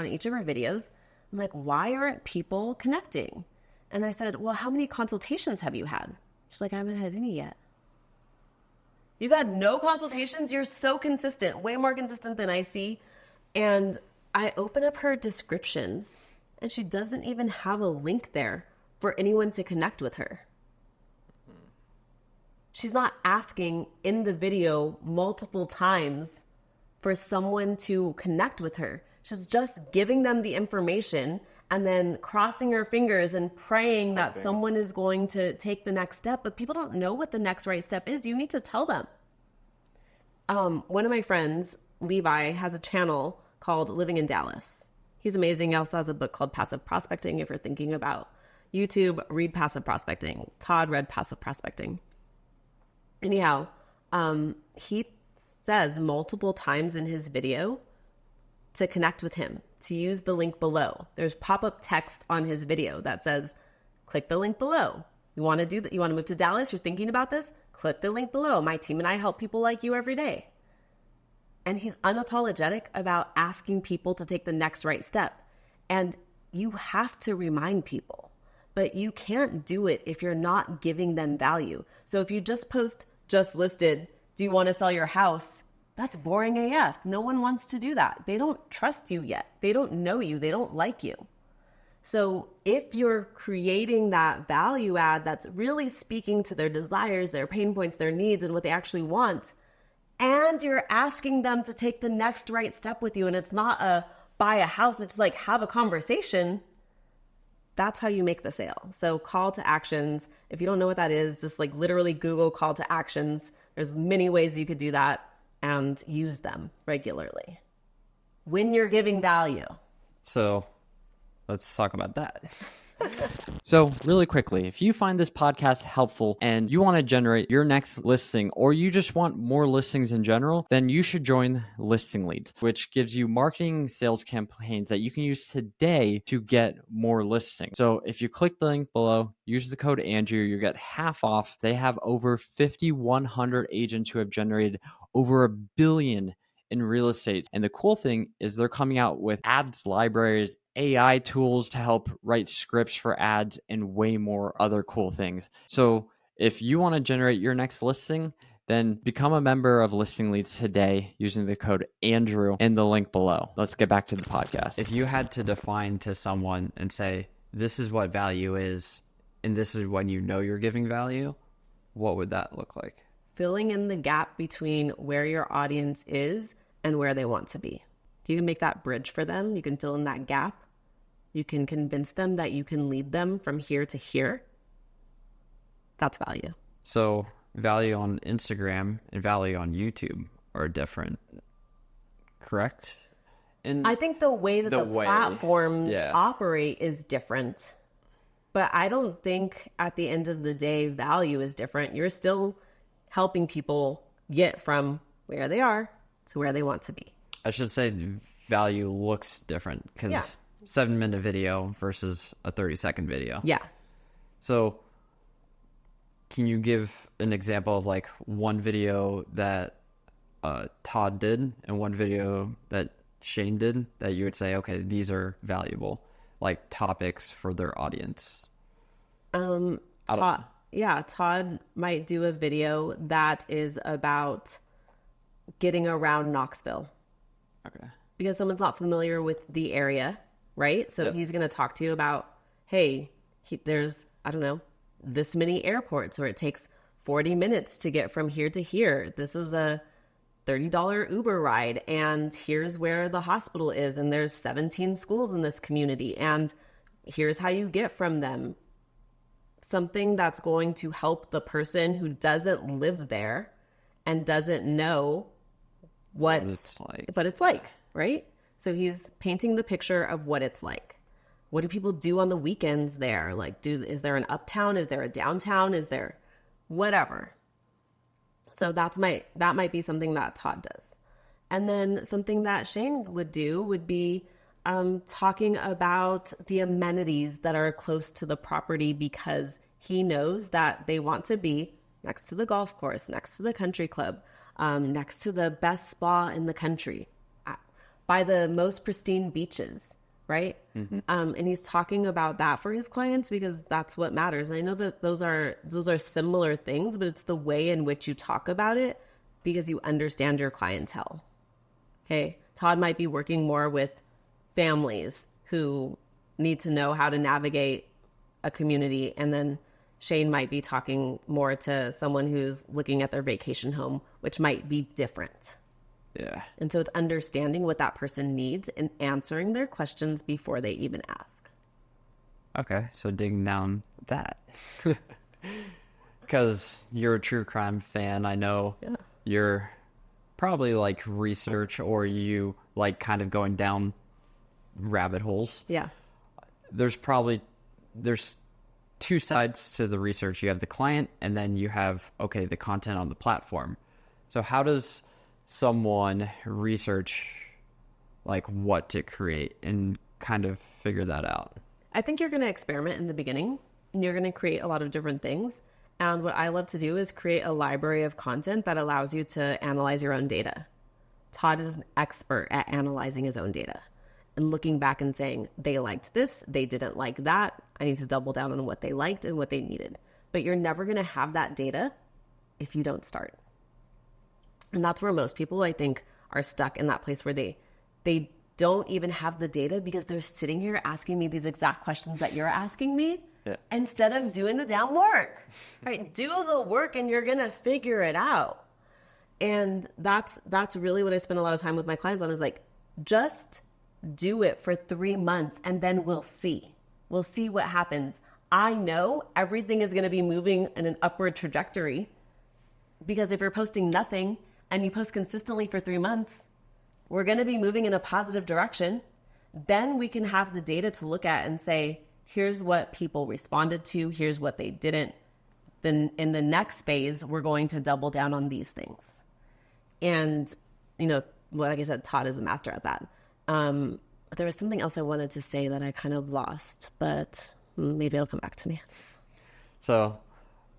each of her videos. I'm like, why aren't people connecting? And I said, well, how many consultations have you had? She's like, I haven't had any yet. You've had no consultations? You're so consistent, way more consistent than I see. And I open up her descriptions and she doesn't even have a link there for anyone to connect with her. She's not asking in the video multiple times for someone to connect with her. She's just giving them the information and then crossing her fingers and praying that someone is going to take the next step. But people don't know what the next right step is. You need to tell them. One of my friends, Levi, has a channel called Living in Dallas. He's amazing. He also has a book called Passive Prospecting. If you're thinking about YouTube, read Passive Prospecting. Todd read Passive Prospecting. Anyhow, he says multiple times in his video to connect with him, to use the link below. There's pop-up text on his video that says, click the link below. You want to do that? You want to move to Dallas? You're thinking about this? Click the link below. My team and I help people like you every day. And he's unapologetic about asking people to take the next right step. And you have to remind people, but you can't do it if you're not giving them value. So if you just post, just listed, do you want to sell your house? That's boring AF. No one wants to do that. They don't trust you yet. They don't know you. They don't like you. So if you're creating that value add that's really speaking to their desires, their pain points, their needs, and what they actually want, and you're asking them to take the next right step with you, and it's not a buy a house, it's like have a conversation, that's how you make the sale. So call to actions. If you don't know what that is, just like literally Google call to actions. There's many ways you could do that and use them regularly when you're giving value. So let's talk about that. So really quickly, if you find this podcast helpful and you want to generate your next listing, or you just want more listings in general, then you should join Listing Leads, which gives you marketing sales campaigns that you can use today to get more listings. So if you click the link below, use the code Andrew, you get half off. They have over 5,100 agents who have generated over $1 billion in real estate. And the cool thing is they're coming out with ads libraries, AI tools to help write scripts for ads, and way more other cool things. So if you want to generate your next listing, then become a member of Listing Leads today using the code Andrew in the link below. Let's get back to the podcast. If you had to define to someone and say, this is what value is, and this is when you know you're giving value, what would that look like? Filling in the gap between where your audience is and where they want to be. You can make that bridge for them. You can fill in that gap. You can convince them that you can lead them from here to here. That's value. So value on Instagram and value on YouTube are different, correct? And I think the way that the platforms operate is different. But I don't think at the end of the day, value is different. You're still helping people get from where they are to where they want to be. I should say value looks different because 7-minute video versus a 30-second video. Yeah. So can you give an example of like one video that Todd did and one video that Shane did that you would say, okay, these are valuable, like topics for their audience? Todd might do a video that is about getting around Knoxville. Okay. Because someone's not familiar with the area, right? So he's going to talk to you about, hey, there's, I don't know, this many airports where it takes 40 minutes to get from here to here. This is a $30 Uber ride, and here's where the hospital is, and there's 17 schools in this community, and here's how you get from them. Something that's going to help the person who doesn't live there and doesn't know what it's like, right? So he's painting the picture of what it's like. What do people do on the weekends there? Like, is there an uptown? Is there a downtown? Is there whatever. So that might be something that Todd does. And then something that Shane would do would be talking about the amenities that are close to the property, because he knows that they want to be next to the golf course, next to the country club, next to the best spa in the country, by the most pristine beaches, right? Mm-hmm. And he's talking about that for his clients because that's what matters. And I know that those are similar things, but it's the way in which you talk about it because you understand your clientele. Okay, Todd might be working more with families who need to know how to navigate a community, and then Shane might be talking more to someone who's looking at their vacation home, which might be different. Yeah. And so it's understanding what that person needs and answering their questions before they even ask. Okay, so digging down that. Because you're a true crime fan, I know. Yeah. You're probably like research, or you like kind of going down rabbit holes. Yeah. There's two sides to the research. You have the client, and then you have, the content on the platform. So how does someone research like what to create and kind of figure that out? I think you're going to experiment in the beginning, and you're going to create a lot of different things. And what I love to do is create a library of content that allows you to analyze your own data. Todd is an expert at analyzing his own data and looking back and saying, they liked this, they didn't like that. I need to double down on what they liked and what they needed. But you're never going to have that data if you don't start. And that's where most people, I think, are stuck in that place where they don't even have the data because they're sitting here asking me these exact questions that you're asking me. Yeah. Instead of doing the damn work, right? Do the work and you're going to figure it out. And that's really what I spend a lot of time with my clients on, is like, just do it for 3 months and then we'll see. We'll see what happens. I know everything is going to be moving in an upward trajectory, because if you're posting nothing and you post consistently for 3 months, we're going to be moving in a positive direction. Then we can have the data to look at and say, here's what people responded to, here's what they didn't. Then in the next phase, we're going to double down on these things. And, like I said, Todd is a master at that. There was something else I wanted to say that I kind of lost, but maybe it'll come back to me. So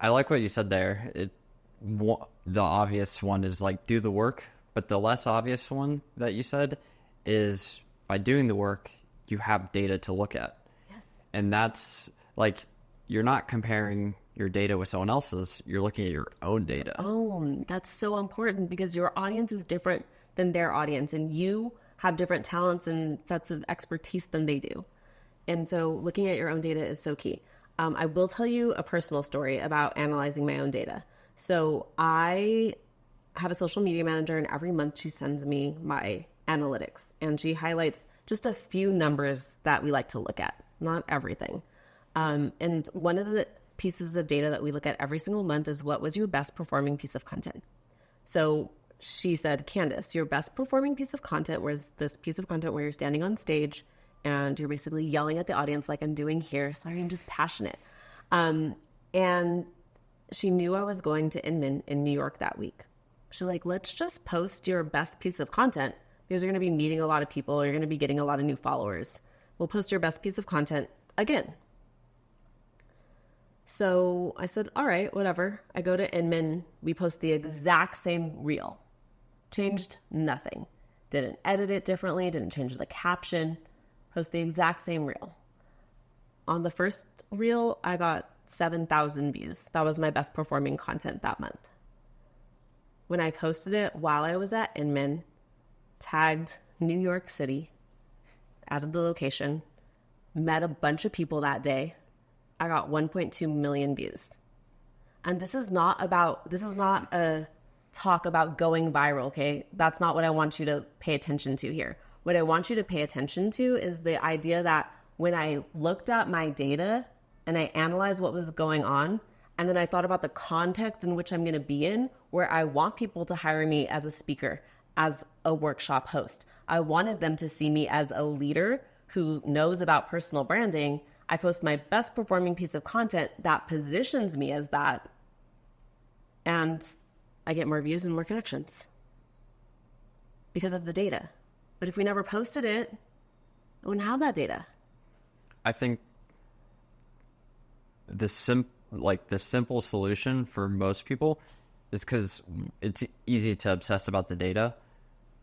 I like what you said there. The obvious one is like, do the work, but the less obvious one that you said is, by doing the work, you have data to look at. Yes. And that's like, you're not comparing your data with someone else's, you're looking at your own data. Oh, that's so important, because your audience is different than their audience, and you have different talents and sets of expertise than they do. And so looking at your own data is so key. I will tell you a personal story about analyzing my own data. So I have a social media manager, and every month she sends me my analytics, and she highlights just a few numbers that we like to look at, not everything. And one of the pieces of data that we look at every single month is, what was your best performing piece of content? So she said, Candice, your best performing piece of content was this piece of content where you're standing on stage and you're basically yelling at the audience like I'm doing here. Sorry, I'm just passionate. And she knew I was going to Inman in New York that week. She's like, let's just post your best piece of content, because you're going to be meeting a lot of people. You're going to be getting a lot of new followers. We'll post your best piece of content again. So I said, all right, whatever. I go to Inman. We post the exact same reel. Changed nothing. Didn't edit it differently. Didn't change the caption. Post the exact same reel. On the first reel, I got 7,000 views. That was my best performing content that month. When I posted it while I was at Inman, tagged New York City, added the location, met a bunch of people that day, I got 1.2 million views. And this is not a talk about going viral, okay? That's not what I want you to pay attention to here. What I want you to pay attention to is the idea that when I looked at my data and I analyzed what was going on, and then I thought about the context in which I'm going to be in, where I want people to hire me as a speaker, as a workshop host. I wanted them to see me as a leader who knows about personal branding. I post my best performing piece of content that positions me as that. and I get more views and more connections because of the data. But if we never posted it, I wouldn't have that data. I think the simple solution for most people is, because it's easy to obsess about the data,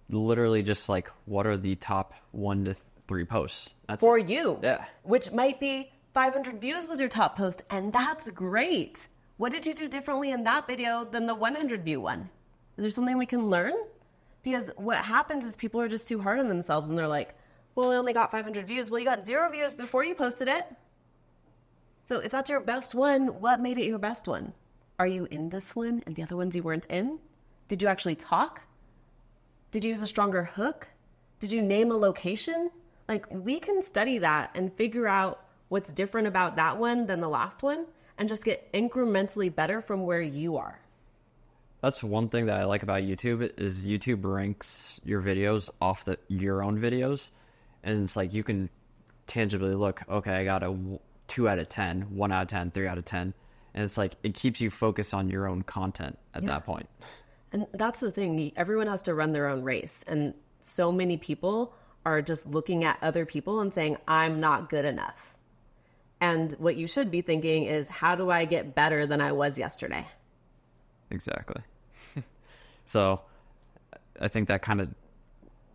literally just like, what are the top 1 to 3 posts? That's for you. Yeah. Which might be 500 views was your top post, and that's great. What did you do differently in that video than the 100 view one? Is there something we can learn? Because what happens is people are just too hard on themselves, and they're like, well, I only got 500 views. Well, you got 0 views before you posted it. So if that's your best one, what made it your best one? Are you in this one and the other ones you weren't in? Did you actually talk? Did you use a stronger hook? Did you name a location? Like, we can study that and figure out what's different about that one than the last one, and just get incrementally better from where you are. That's one thing that I like about YouTube, is YouTube ranks your videos off your own videos. And it's like, you can tangibly look, okay, I got a 2 out of 10, 1 out of 10, 3 out of 10. And it's like, it keeps you focused on your own content at that point. And that's the thing. Everyone has to run their own race. And so many people are just looking at other people and saying, I'm not good enough. And what you should be thinking is, how do I get better than I was yesterday? Exactly. So I think that kind of,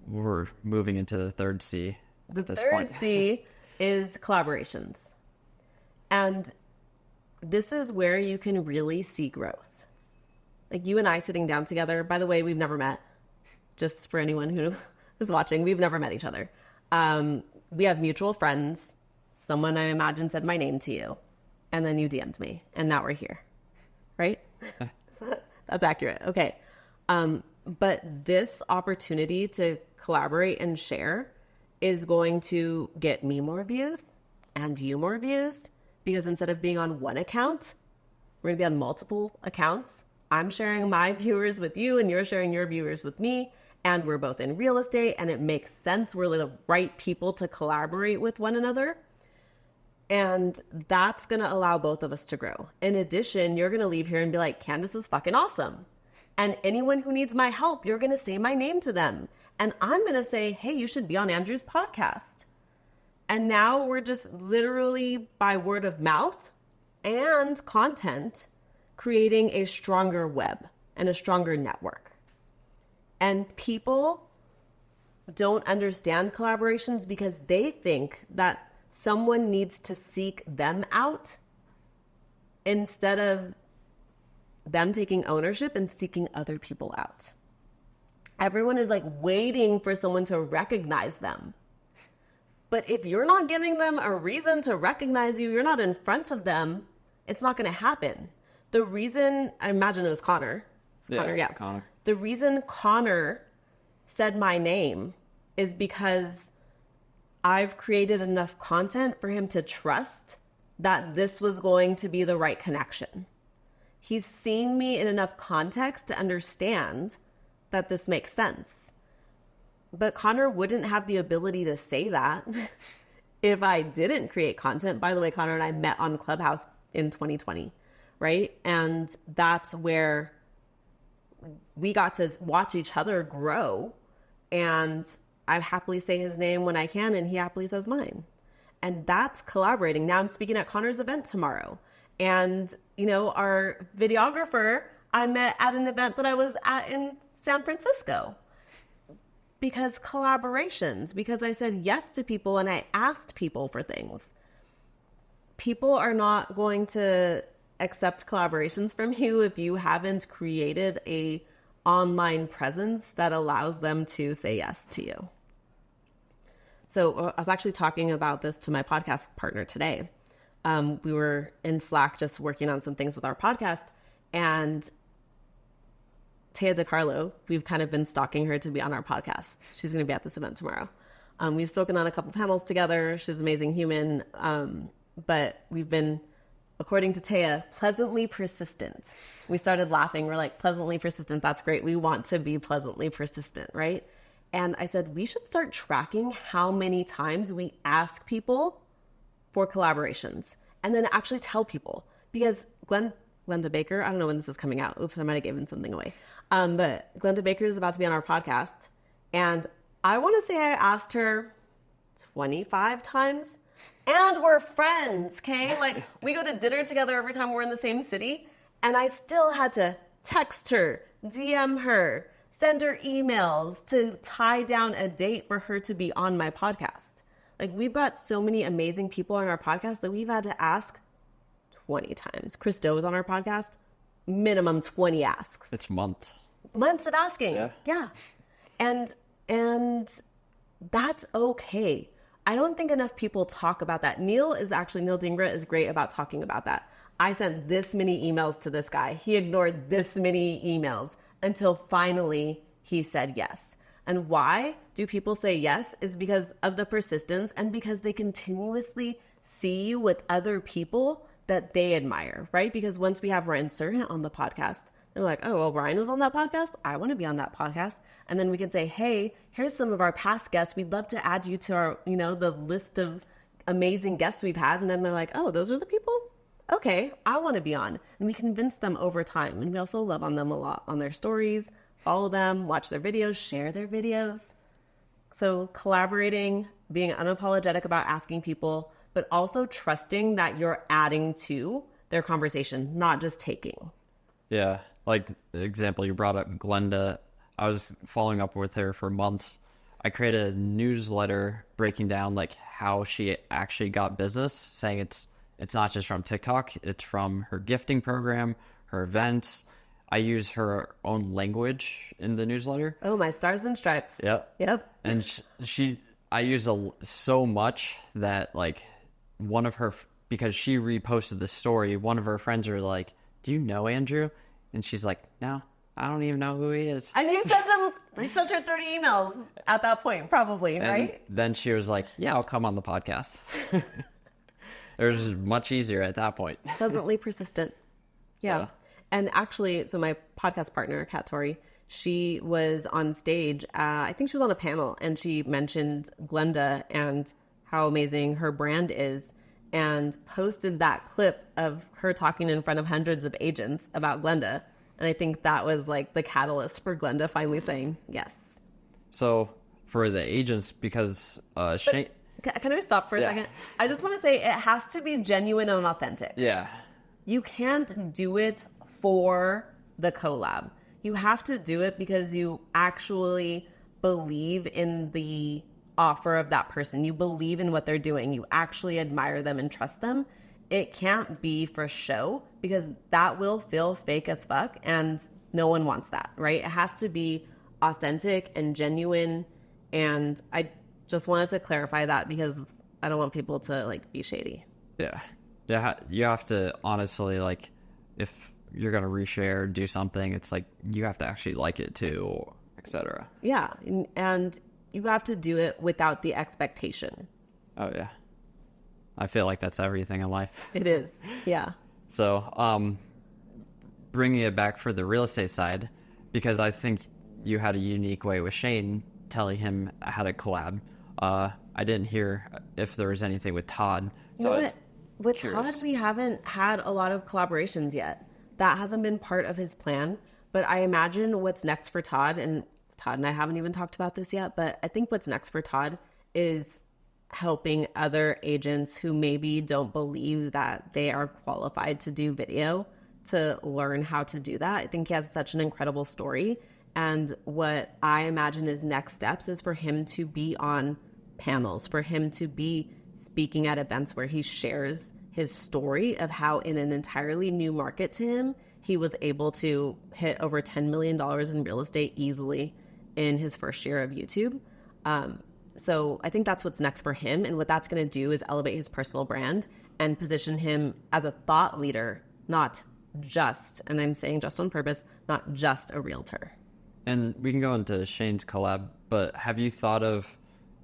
we're moving into the third C at this point. The third C is collaborations. And this is where you can really see growth. Like, you and I sitting down together, by the way, we've never met. Just for anyone who is watching, we've never met each other. We have mutual friends. Someone, I imagine, said my name to you, and then you DM'd me, and now we're here, right? That's accurate. Okay. But this opportunity to collaborate and share is going to get me more views and you more views, because instead of being on one account, we're going to be on multiple accounts. I'm sharing my viewers with you, and you're sharing your viewers with me, and we're both in real estate, and it makes sense. We're the right people to collaborate with one another. And that's going to allow both of us to grow. In addition, you're going to leave here and be like, Candace is fucking awesome. And anyone who needs my help, you're going to say my name to them. And I'm going to say, hey, you should be on Andrew's podcast. And now we're just literally, by word of mouth and content, creating a stronger web and a stronger network. And people don't understand collaborations because they think that someone needs to seek them out instead of them taking ownership and seeking other people out. Everyone is like waiting for someone to recognize them. But if you're not giving them a reason to recognize you, you're not in front of them, it's not going to happen. The reason, I imagine it was Connor. Connor. The reason Connor said my name is because I've created enough content for him to trust that this was going to be the right connection. He's seen me in enough context to understand that this makes sense. But Connor wouldn't have the ability to say that if I didn't create content. By the way, Connor and I met on Clubhouse in 2020, right? And that's where we got to watch each other grow. And I happily say his name when I can, and he happily says mine. And that's collaborating. Now I'm speaking at Connor's event tomorrow. And, you know, our videographer, I met at an event that I was at in San Francisco. Because collaborations, because I said yes to people and I asked people for things. People are not going to accept collaborations from you if you haven't created a online presence that allows them to say yes to you. So I was actually talking about this to my podcast partner today. We were in Slack just working on some things with our podcast, and Taya DeCarlo, we've kind of been stalking her to be on our podcast. She's going to be at this event tomorrow. We've spoken on a couple panels together. She's an amazing human. But we've been, according to Taya, pleasantly persistent. We started laughing. We're like, pleasantly persistent. That's great. We want to be pleasantly persistent, right? And I said, we should start tracking how many times we ask people for collaborations and then actually tell people. Because Glenn Glenda Baker. I don't know when this is coming out. Oops, I might have given something away. But Glenda Baker is about to be on our podcast. And I want to say I asked her 25 times. And we're friends, okay? Like, we go to dinner together every time we're in the same city. And I still had to text her, DM her, send her emails to tie down a date for her to be on my podcast. Like, we've got so many amazing people on our podcast that we've had to ask 20 times. Chris Do was on our podcast. Minimum 20 asks. It's months. Months of asking. Yeah. And that's okay. I don't think enough people talk about that. Neil Dingra is great about talking about that. I sent this many emails to this guy. He ignored this many emails until finally he said yes. And why do people say yes is because of the persistence and because they continuously see you with other people that they admire, right? Because once we have Ryan Serhant on the podcast, they're like, oh, well, Ryan was on that podcast. I want to be on that podcast. And then we can say, hey, here's some of our past guests. We'd love to add you to our, the list of amazing guests we've had. And then they're like, oh, those are the people? Okay, I want to be on. And we convince them over time. And we also love on them a lot on their stories, follow them, watch their videos, share their videos. So collaborating, being unapologetic about asking people, but also trusting that you're adding to their conversation, not just taking. Yeah. Like the example you brought up, Glenda, I was following up with her for months. I created a newsletter breaking down like how she actually got business, saying it's not just from TikTok, it's from her gifting program, her events. I use her own language in the newsletter. Oh, my stars and stripes. Yep. And I use so much that like one of her, because she reposted the story, one of her friends are like, do you know Andrew? And she's like, no, I don't even know who he is. And you sent her 30 emails at that point, probably, and right? Then she was like, yeah, I'll come on the podcast. It was much easier at that point. Pleasantly persistent. Yeah. So. And actually, so my podcast partner, Kat Torrey, she was on stage. I think she was on a panel, and she mentioned Glenda and how amazing her brand is, and posted that clip of her talking in front of hundreds of agents about Glenda. And I think that was like the catalyst for Glenda finally saying yes. So for the agents, because Shane... Can I stop for a second? I just want to say it has to be genuine and authentic. Yeah. You can't do it for the collab. You have to do it because you actually believe in the offer of that person. You believe in what they're doing. You actually admire them and trust them. It can't be for show, because that will feel fake as fuck, and no one wants that, right? It has to be authentic and genuine. And I just wanted to clarify that because I don't want people to like be shady. Yeah. You have to honestly, like, if you're going to reshare, do something, it's like you have to actually like it too, etc. Yeah. And you have to do it without the expectation. Oh, yeah. I feel like that's everything in life. It is. Yeah. So, bringing it back for the real estate side, because I think you had a unique way with Shane telling him how to collab. I didn't hear if there was anything with Todd. You know what? With Todd, we haven't had a lot of collaborations yet. That hasn't been part of his plan. But I imagine what's next for Todd, and Todd and I haven't even talked about this yet, but I think what's next for Todd is helping other agents who maybe don't believe that they are qualified to do video to learn how to do that. I think he has such an incredible story. And what I imagine his next steps is for him to be on panels, for him to be speaking at events where he shares his story of how in an entirely new market to him, he was able to hit over $10 million in real estate easily in his first year of YouTube. So I think that's what's next for him. And what that's going to do is elevate his personal brand and position him as a thought leader, not just, and I'm saying just on purpose, not just a realtor. And we can go into Shane's collab, but have you thought of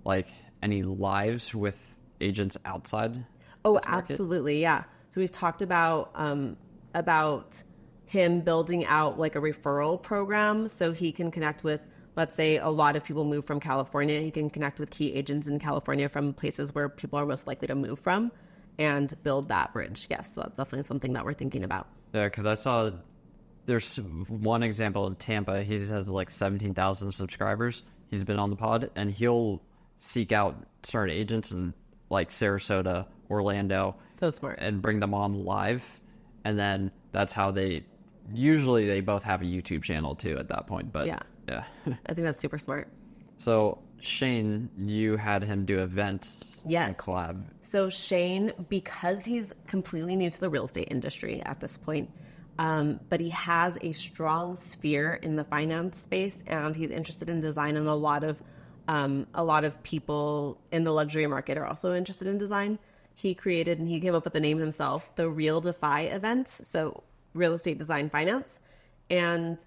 like any lives with agents outside? Oh, absolutely. Yeah. So we've talked about him building out like a referral program so he can connect with, let's say a lot of people move from California. He can connect with key agents in California from places where people are most likely to move from and build that bridge. Yes. So that's definitely something that we're thinking about. Yeah, because I saw there's one example in Tampa. He has like 17,000 subscribers. He's been on the pod, and he'll seek out certain agents in like Sarasota, Orlando. So smart. And bring them on live. And then that's how usually they both have a YouTube channel too at that point. But yeah. I think that's super smart. So Shane, you had him do events and collab. So Shane, because he's completely new to the real estate industry at this point, but he has a strong sphere in the finance space, and he's interested in design, and a lot of people in the luxury market are also interested in design. He created, and he came up with the name himself, the Real Defy events. So real estate design finance. And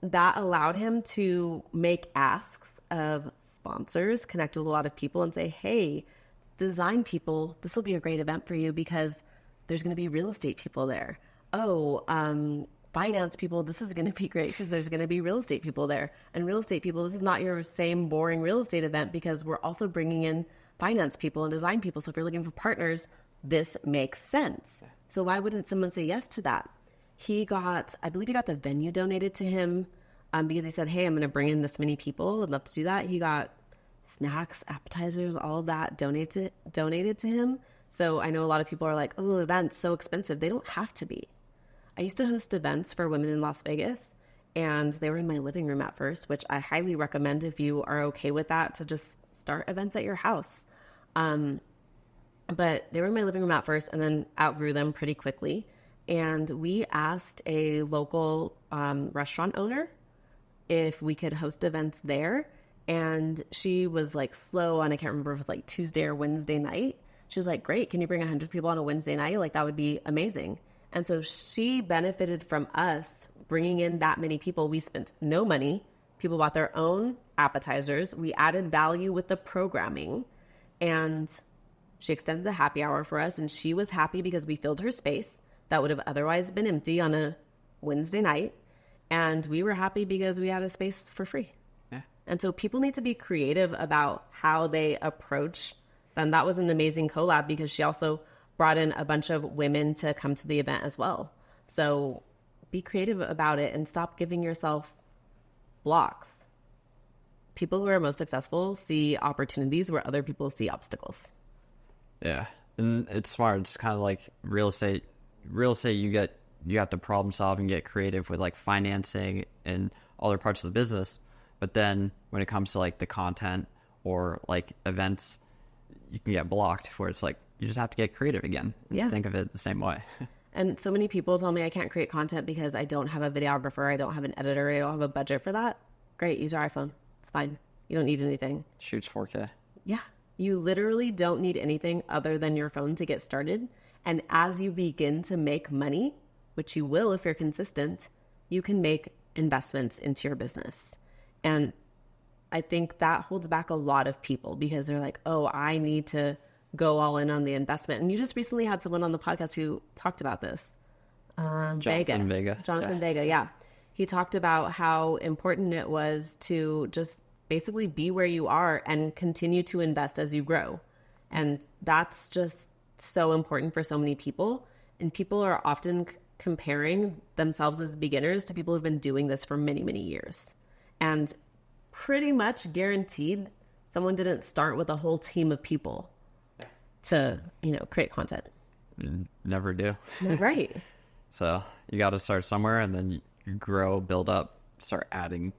that allowed him to make asks of sponsors, connect with a lot of people and say, hey, design people, this will be a great event for you because there's going to be real estate people there. Finance people, this is going to be great because there's going to be real estate people there. And real estate people, this is not your same boring real estate event because we're also bringing in finance people and design people. So if you're looking for partners, this makes sense. So why wouldn't someone say yes to that? I believe he got the venue donated to him because he said, hey, I'm going to bring in this many people. I'd love to do that. He got snacks, appetizers, all of that donated to him. So I know a lot of people are like, oh, events so expensive. They don't have to be. I used to host events for women in Las Vegas, and they were in my living room at first, which I highly recommend if you are okay with that, to just start events at your house. But they were in my living room at first and then outgrew them pretty quickly. And we asked a local restaurant owner if we could host events there. And she was like slow on, I can't remember if it was like Tuesday or Wednesday night. She was like, great, can you bring 100 people on a Wednesday night? Like, that would be amazing. And so she benefited from us bringing in that many people. We spent no money. People bought their own appetizers. We added value with the programming. And she extended the happy hour for us. And she was happy because we filled her space that would have otherwise been empty on a Wednesday night. And we were happy because we had a space for free. Yeah. And so people need to be creative about how they approach them. That was an amazing collab because she also brought in a bunch of women to come to the event as well. So be creative about it and stop giving yourself blocks. People who are most successful see opportunities where other people see obstacles. Yeah. And it's smart. It's kind of like real estate. Real estate, you have to problem solve and get creative with like financing and other parts of the business. But then when it comes to like the content or like events, you can get blocked where it's like, you just have to get creative again. Yeah. Think of it the same way. And so many people tell me I can't create content because I don't have a videographer, I don't have an editor, I don't have a budget for that. Great, use your iPhone. It's fine. You don't need anything. Shoots 4K. Yeah. You literally don't need anything other than your phone to get started. And as you begin to make money, which you will if you're consistent, you can make investments into your business. And I think that holds back a lot of people because they're like, oh, I need to go all in on the investment. And you just recently had someone on the podcast who talked about this. Jonathan Vega, yeah. He talked about how important it was to just basically be where you are and continue to invest as you grow. And that's just so important for so many people. And people are often comparing themselves as beginners to people who've been doing this for many, many years. And pretty much guaranteed someone didn't start with a whole team of people to, create content. Never do. Right. So you got to start somewhere and then you grow, build up, start adding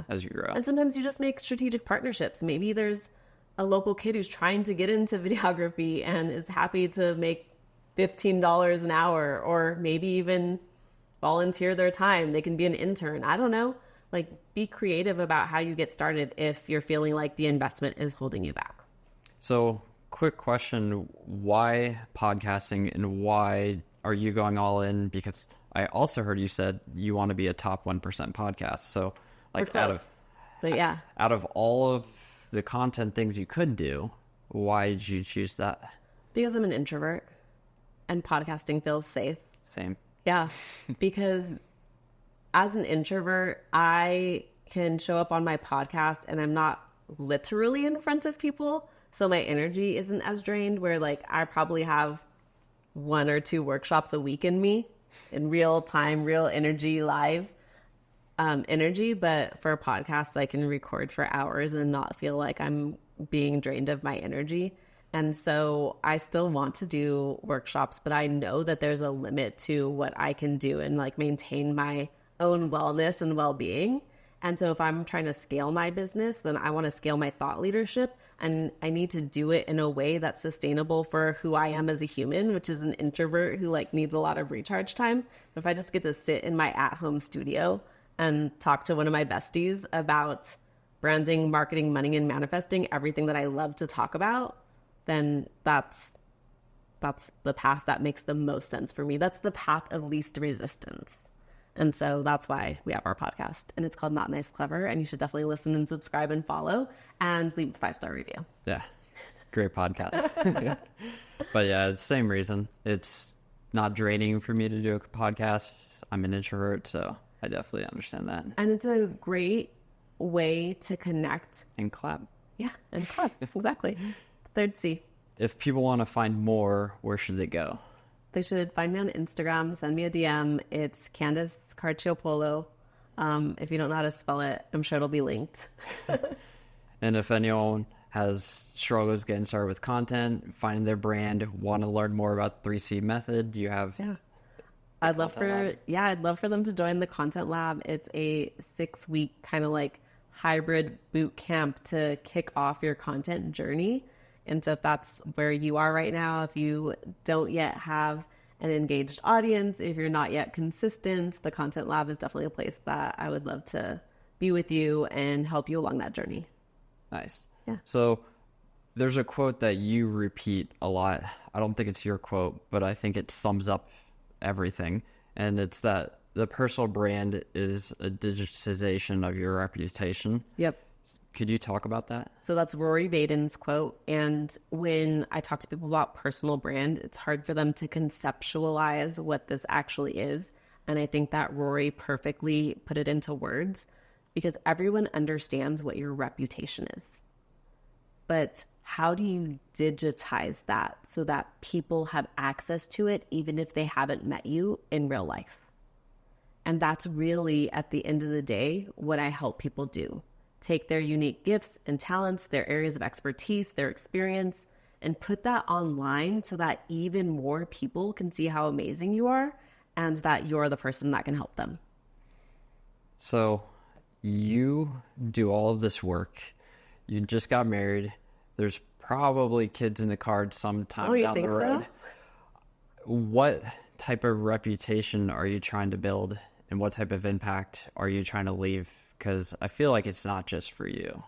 as you grow. And sometimes you just make strategic partnerships. Maybe there's a local kid who's trying to get into videography and is happy to make $15 an hour, or maybe even volunteer their time. They can be an intern. I don't know. Like, be creative about how you get started if you're feeling like the investment is holding you back. So, quick question. Why podcasting and why are you going all in? Because I also heard you said you want to be a top 1% podcast. So, like, out of all of the content things you could do, why did you choose that? Because I'm an introvert and podcasting feels safe. Same. Yeah, because as an introvert, I can show up on my podcast and I'm not literally in front of people. So my energy isn't as drained, where like I probably have 1 or 2 workshops a week in me. in real time, real energy, live energy. But for podcasts, I can record for hours and not feel like I'm being drained of my energy. And so I still want to do workshops, but I know that there's a limit to what I can do and like maintain my own wellness and well-being. And so if I'm trying to scale my business, then I want to scale my thought leadership, and I need to do it in a way that's sustainable for who I am as a human, which is an introvert who like needs a lot of recharge time. If I just get to sit in my at-home studio and talk to one of my besties about branding, marketing, money, and manifesting, everything that I love to talk about, then that's the path that makes the most sense for me. That's the path of least resistance. And so that's why we have our podcast. And it's called Not Nice Clever. And you should definitely listen and subscribe and follow and leave a 5-star review. Yeah. Great podcast. But yeah, it's the same reason. It's not draining for me to do a podcast. I'm an introvert, so I definitely understand that. And it's a great way to connect. And clap. Yeah, and clap. Exactly. Third C. If people want to find more, where should they go? They should find me on Instagram, send me a DM. It's Candice Carcioppolo. If you don't know how to spell it, I'm sure it'll be linked. And if anyone has struggles getting started with content, finding their brand, want to learn more about 3C method, do you have... Yeah. I'd love for them to join the Content Lab. It's a 6-week kind of like hybrid boot camp to kick off your content journey. And so if that's where you are right now, if you don't yet have an engaged audience, if you're not yet consistent, the Content Lab is definitely a place that I would love to be with you and help you along that journey. Nice. Yeah. So there's a quote that you repeat a lot. I don't think it's your quote, but I think it sums up everything. And it's that the personal brand is a digitization of your reputation. Yep. Could you talk about that? So that's Rory Vaden's quote. And when I talk to people about personal brand, it's hard for them to conceptualize what this actually is. And I think that Rory perfectly put it into words, because everyone understands what your reputation is. But how do you digitize that so that people have access to it, even if they haven't met you in real life? And that's really, at the end of the day, what I help people do. Take their unique gifts and talents, their areas of expertise, their experience, and put that online so that even more people can see how amazing you are and that you're the person that can help them. So you do all of this work. You just got married. There's probably kids in the cards sometime down the road. So? What type of reputation are you trying to build, and what type of impact are you trying to leave? Because I feel like it's not just for you.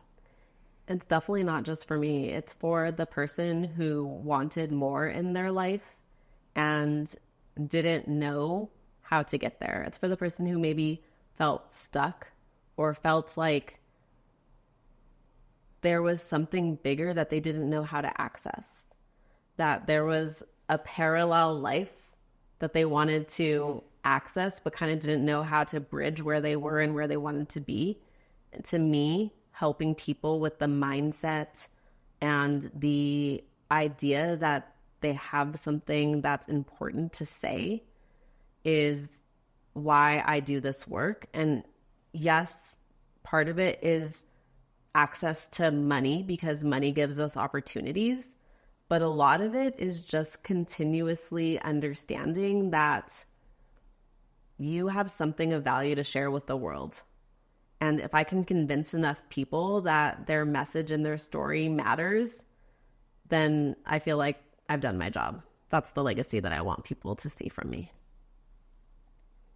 It's definitely not just for me. It's for the person who wanted more in their life and didn't know how to get there. It's for the person who maybe felt stuck or felt like there was something bigger that they didn't know how to access, that there was a parallel life that they wanted to access but kind of didn't know how to bridge where they were and where they wanted to be. And to me, helping people with the mindset and the idea that they have something that's important to say is why I do this work. And yes, part of it is access to money, because money gives us opportunities. But a lot of it is just continuously understanding that you have something of value to share with the world. And if I can convince enough people that their message and their story matters, then I feel like I've done my job. That's the legacy that I want people to see from me.